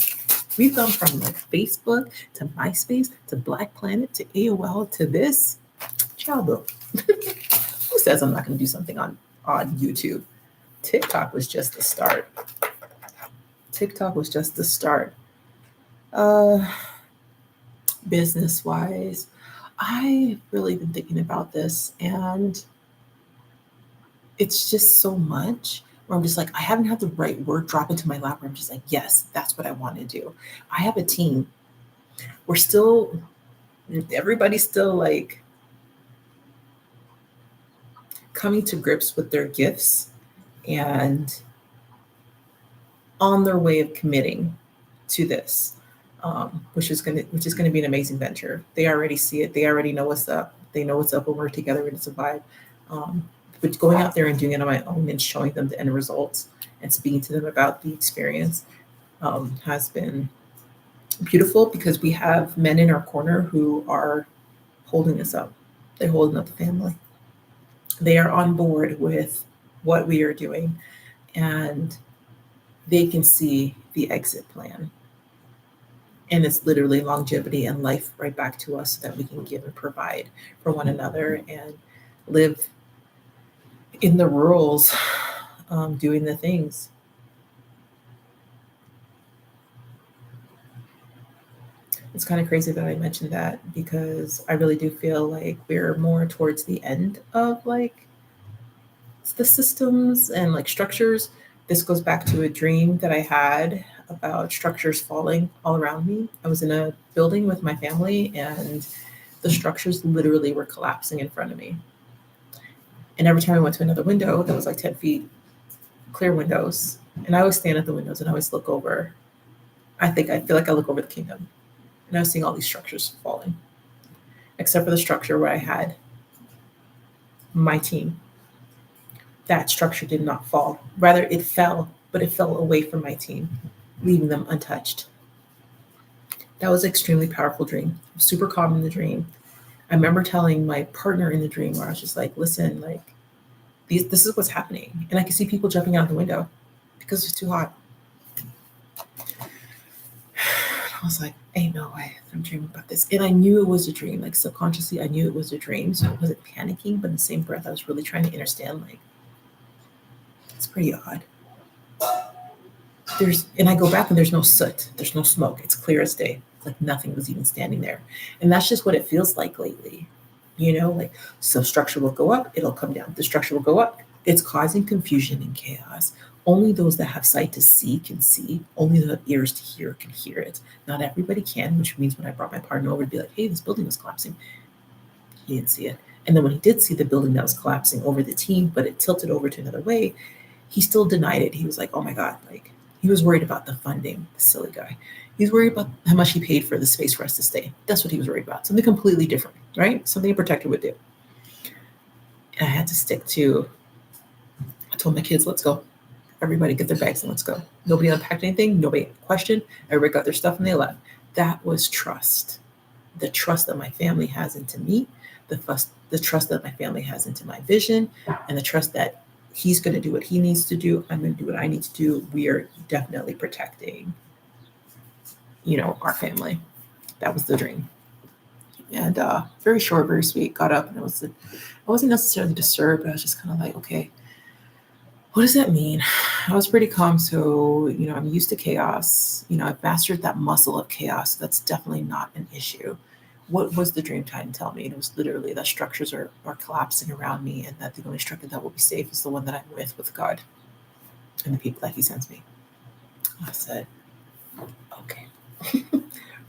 We've gone from like Facebook to MySpace to Black Planet to AOL to this. Child, who says I'm not going to do something on YouTube? TikTok was just the start. TikTok was just the start. Business wise, I've really been thinking about this, and it's just so much where I'm just like, I haven't had the right word drop into my lap where I'm just like, yes, that's what I want to do. I have a team. We're still, everybody's still like coming to grips with their gifts and on their way of committing to this, which is gonna be an amazing venture. They already see it. They already know what's up. They know what's up when we're together and it's a vibe. But going out there and doing it on my own and showing them the end results and speaking to them about the experience has been beautiful because we have men in our corner who are holding us up. They're holding up the family. They are on board with what we are doing, and they can see the exit plan. And it's literally longevity and life right back to us so that we can give and provide for one another and live in the rurals, doing the things. It's kind of crazy that I mentioned that because I really do feel like we're more towards the end of like the systems and like structures. This goes back to a dream that I had about structures falling all around me. I was in a building with my family and the structures literally were collapsing in front of me. And every time I went to another window that was like 10 feet, clear windows, and I always stand at the windows and I always look over. I feel like I look over the kingdom and I was seeing all these structures falling, except for the structure where I had my team. That structure did not fall. Rather, it fell, but it fell away from my team, leaving them untouched. That was an extremely powerful dream. Super calm in the dream. I remember telling my partner in the dream where I was just like, listen, like, this is what's happening. And I could see people jumping out the window because it's too hot. I was like, ain't no way I'm dreaming about this. And I knew it was a dream. Like subconsciously, I knew it was a dream. So I wasn't panicking, but in the same breath, I was really trying to understand, like, it's pretty odd. And I go back and there's no soot, there's no smoke. It's clear as day. Like nothing was even standing there. And that's just what it feels like lately. You know, like so structure will go up, it'll come down. The structure will go up. It's causing confusion and chaos. Only those that have sight to see can see. Only those that have ears to hear can hear it. Not everybody can, which means when I brought my partner over to be like, hey, this building was collapsing, he didn't see it. And then when he did see the building that was collapsing over the team, but it tilted over to another way, he still denied it. He was like, oh my God, like he was worried about the funding, the silly guy. He's worried about how much he paid for the space for us to stay. That's what he was worried about. Something completely different, right? Something a protector would do. And I had to stick to, I told my kids, let's go. Everybody get their bags and let's go. Nobody unpacked anything. Nobody questioned. Everybody got their stuff and they left. That was trust. The trust that my family has into me, the trust that my family has into my vision, and the trust that he's going to do what he needs to do. I'm going to do what I need to do. We are definitely protecting, our family. That was the dream. And very short, very sweet. Got up and I wasn't necessarily disturbed, but I was just kind of like, okay, what does that mean? I was pretty calm. So, I'm used to chaos. I've mastered that muscle of chaos. So that's definitely not an issue. what was the dream trying to tell me? And it was literally that structures are collapsing around me, and that the only structure that will be safe is the one that I'm with God and the people that he sends me. I said, okay.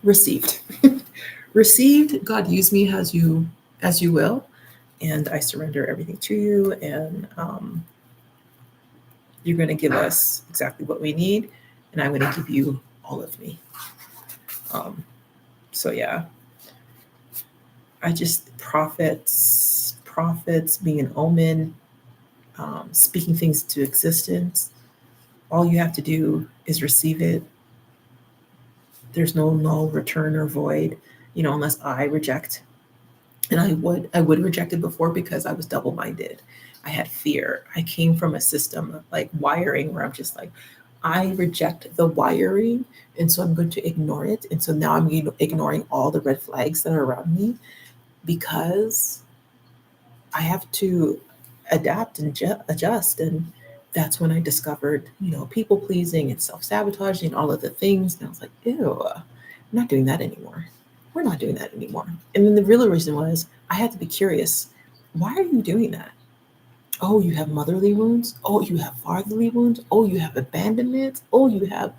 Received. Received. God, use me as you will, and I surrender everything to you, and you're going to give us exactly what we need, and I'm going to give you all of me. So yeah, I just prophets, being an omen, speaking things into existence. All you have to do is receive it. There's no null, return, or void, unless I reject. And I would reject it before, because I was double-minded. I had fear. I came from a system of like wiring where I'm just like, I reject the wiring, and so I'm going to ignore it. And so now I'm ignoring all the red flags that are around me, because I have to adapt and adjust. And that's when I discovered, people pleasing and self-sabotaging and all of the things. And I was like, ew, I'm not doing that anymore. We're not doing that anymore. And then the real reason was I had to be curious. Why are you doing that? Oh, you have motherly wounds. Oh, you have fatherly wounds. Oh, you have abandonment. Oh, you have,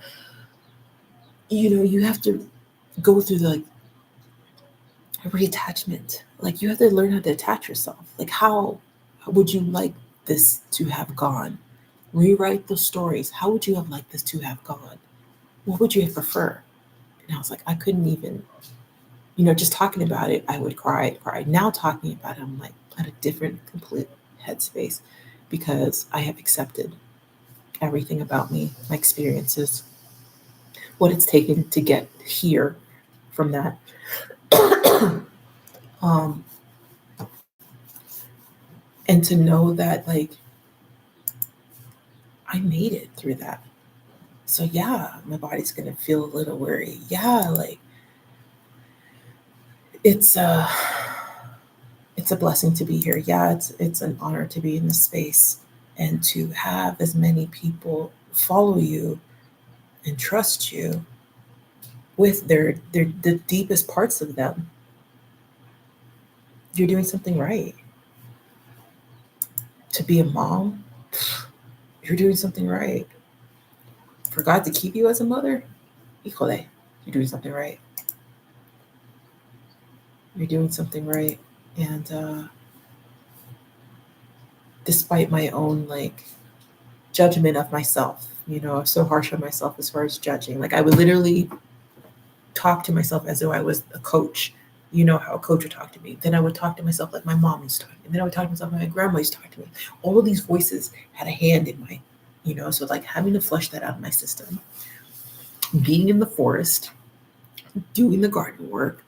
you have to go through the reattachment. Like, you have to learn how to attach yourself. Like, how would you like this to have gone? Rewrite those stories. How would you have liked this to have gone? What would you have preferred? And I was like, I couldn't even, just talking about it, I would cry. Now talking about it, I'm like at a different, complete headspace, because I have accepted everything about me, my experiences, what it's taken to get here from that. um, and to know that, like, I made it through that. So yeah, my body's gonna feel a little worried. Yeah, like, it's a blessing to be here. Yeah, it's an honor to be in this space, and to have as many people follow you and trust you with the deepest parts of them. You're doing something right. To be a mom, you're doing something right. For God to keep you as a mother, híjole, you're doing something right. You're doing something right. And despite my own judgment of myself, I'm so harsh on myself as far as judging. Like, I would literally talk to myself as though I was a coach. You know how a coach would talk to me. Then I would talk to myself like my mom used to talk to me. And then I would talk to myself like my grandma used to talk to me. All of these voices had a hand in my, so like having to flush that out of my system. Being in the forest, doing the garden work,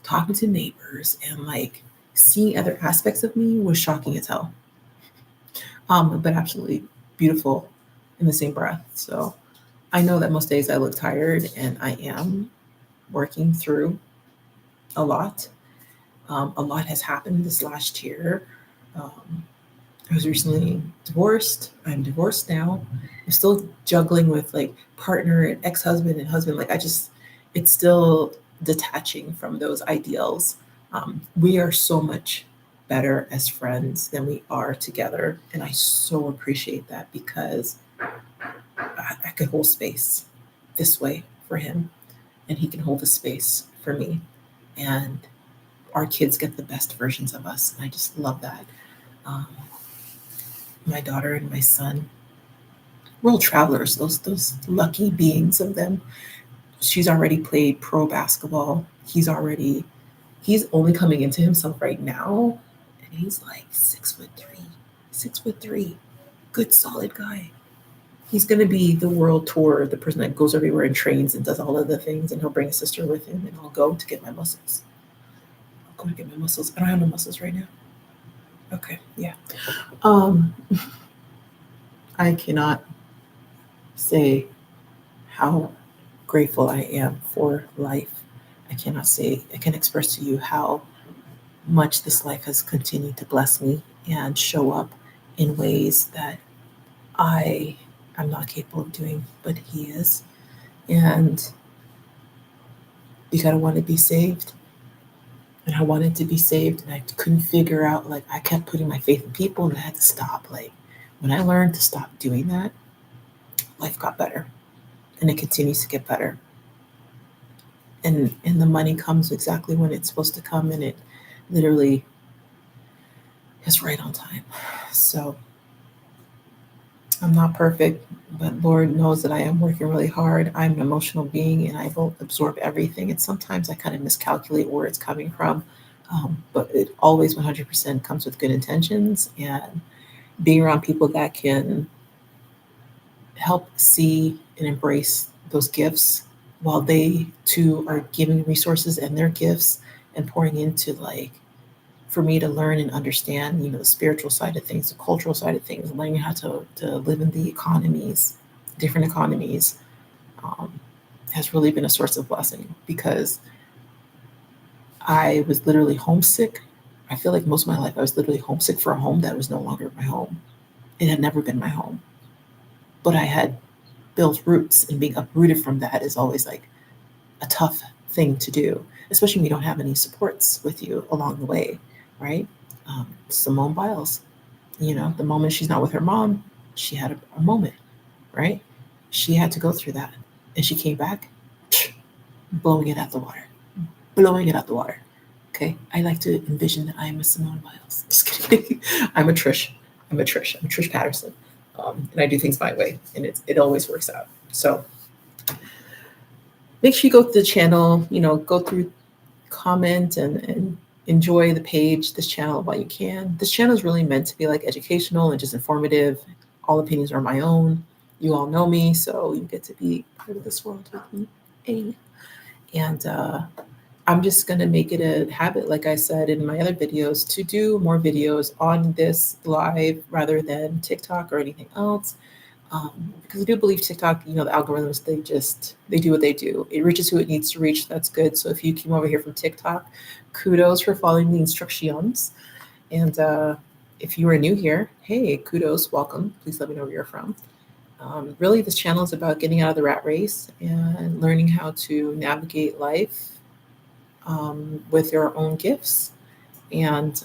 talking to neighbors, and like seeing other aspects of me was shocking as hell. But absolutely beautiful in the same breath. So I know that most days I look tired, and I am working through a lot. A lot has happened this last year. I was recently divorced. I'm divorced now. I'm still juggling with like partner and ex-husband and husband. Like, it's still detaching from those ideals. We are so much better as friends than we are together. And I so appreciate that, because I could hold space this way for him, and he can hold the space for me. And our kids get the best versions of us. And I just love that. Um, my daughter and my son, world travelers, those lucky beings of them. She's already played pro basketball. He's only coming into himself right now. And he's like 6'3", 6'3", good solid guy. He's going to be the world tour, the person that goes everywhere and trains and does all of the things, and he'll bring a sister with him, and I'll go to get my muscles. I'll go to get my muscles. I don't have no muscles right now. Okay, yeah. I cannot say how grateful I am for life. I can express to you how much this life has continued to bless me and show up in ways that I'm not capable of doing, but he is. And you gotta want to be saved. and I wanted to be saved, and I couldn't figure out, like, I kept putting my faith in people, and I had to stop. Like, when I learned to stop doing that, life got better, and it continues to get better. And the money comes exactly when it's supposed to come, and it literally is right on time. So I'm not perfect, but Lord knows that I am working really hard. I'm an emotional being, and I will absorb everything. And sometimes I kind of miscalculate where it's coming from, but it always 100% comes with good intentions, and being around people that can help see and embrace those gifts while they too are giving resources and their gifts and pouring into, like, for me to learn and understand, the spiritual side of things, the cultural side of things, learning how to live in the economies, different economies, has really been a source of blessing, because I was literally homesick. I feel like most of my life I was literally homesick for a home that was no longer my home. It had never been my home, but I had built roots, and being uprooted from that is always like a tough thing to do, especially when you don't have any supports with you along the way, right? Simone Biles, the moment she's not with her mom, she had a moment, right? She had to go through that, and she came back, blowing it out the water, blowing it out the water. Okay, I like to envision that I am a Simone Biles. Just kidding. I'm a Trish. I'm a Trish Patterson, and I do things my way, and it always works out. So make sure you go to the channel. Go through, comment, and enjoy the page, this channel, while you can. This channel is really meant to be like educational and just informative. All opinions are my own. You all know me, so you get to be part of this world with me. Hey. And I'm just going to make it a habit, like I said in my other videos, to do more videos on this live rather than TikTok or anything else. Because I do believe TikTok, the algorithms, they do what they do. It reaches who it needs to reach. That's good. So if you came over here from TikTok, kudos for following the instructions. And if you are new here, hey, kudos, welcome. Please let me know where you're from. Really, this channel is about getting out of the rat race and learning how to navigate life with your own gifts, and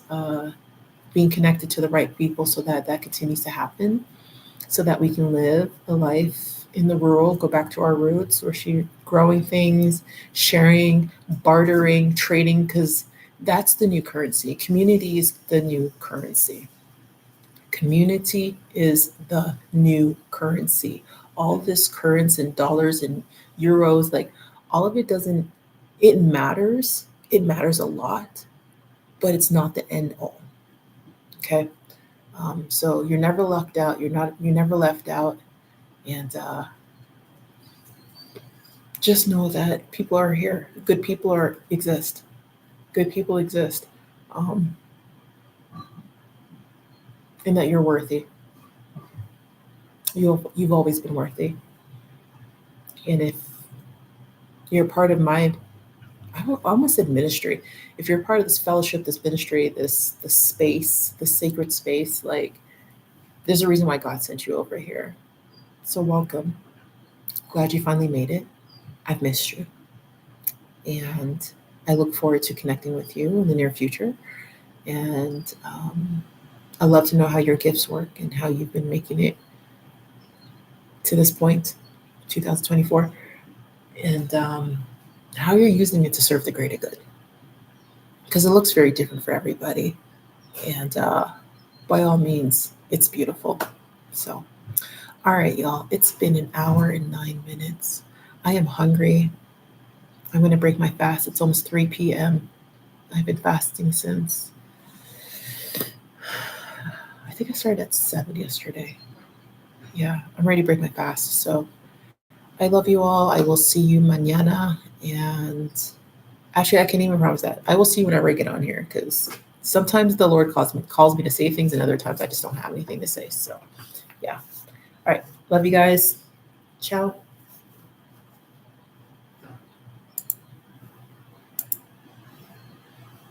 being connected to the right people so that continues to happen, so that we can live a life in the rural, go back to our roots, where she's growing things, sharing, bartering, trading, because that's the new currency. Community is the new currency. Community is the new currency. All this currency and dollars and euros, like, all of it matters. It matters a lot, but it's not the end all. Okay. So you're never left out. You're never left out. And just know that people are here. Good people exist. Good people exist. And that you're worthy. You've always been worthy. And if you're part of I almost said ministry. If you're part of this fellowship, this ministry, this space, this sacred space, like, there's a reason why God sent you over here. So welcome. Glad you finally made it. I've missed you. And I look forward to connecting with you in the near future. And I'd love to know how your gifts work and how you've been making it to this point, 2024, and how you're using it to serve the greater good. Because it looks very different for everybody. And by all means, it's beautiful. So, all right, y'all, it's been an hour and 9 minutes. I am hungry. I'm going to break my fast. It's almost 3 p.m. I've been fasting since, I think I started at 7 yesterday. Yeah, I'm ready to break my fast. So I love you all. I will see you mañana. And actually, I can't even promise that. I will see you whenever I get on here, because sometimes the Lord calls me to say things, and other times I just don't have anything to say. So yeah. All right. Love you guys. Ciao.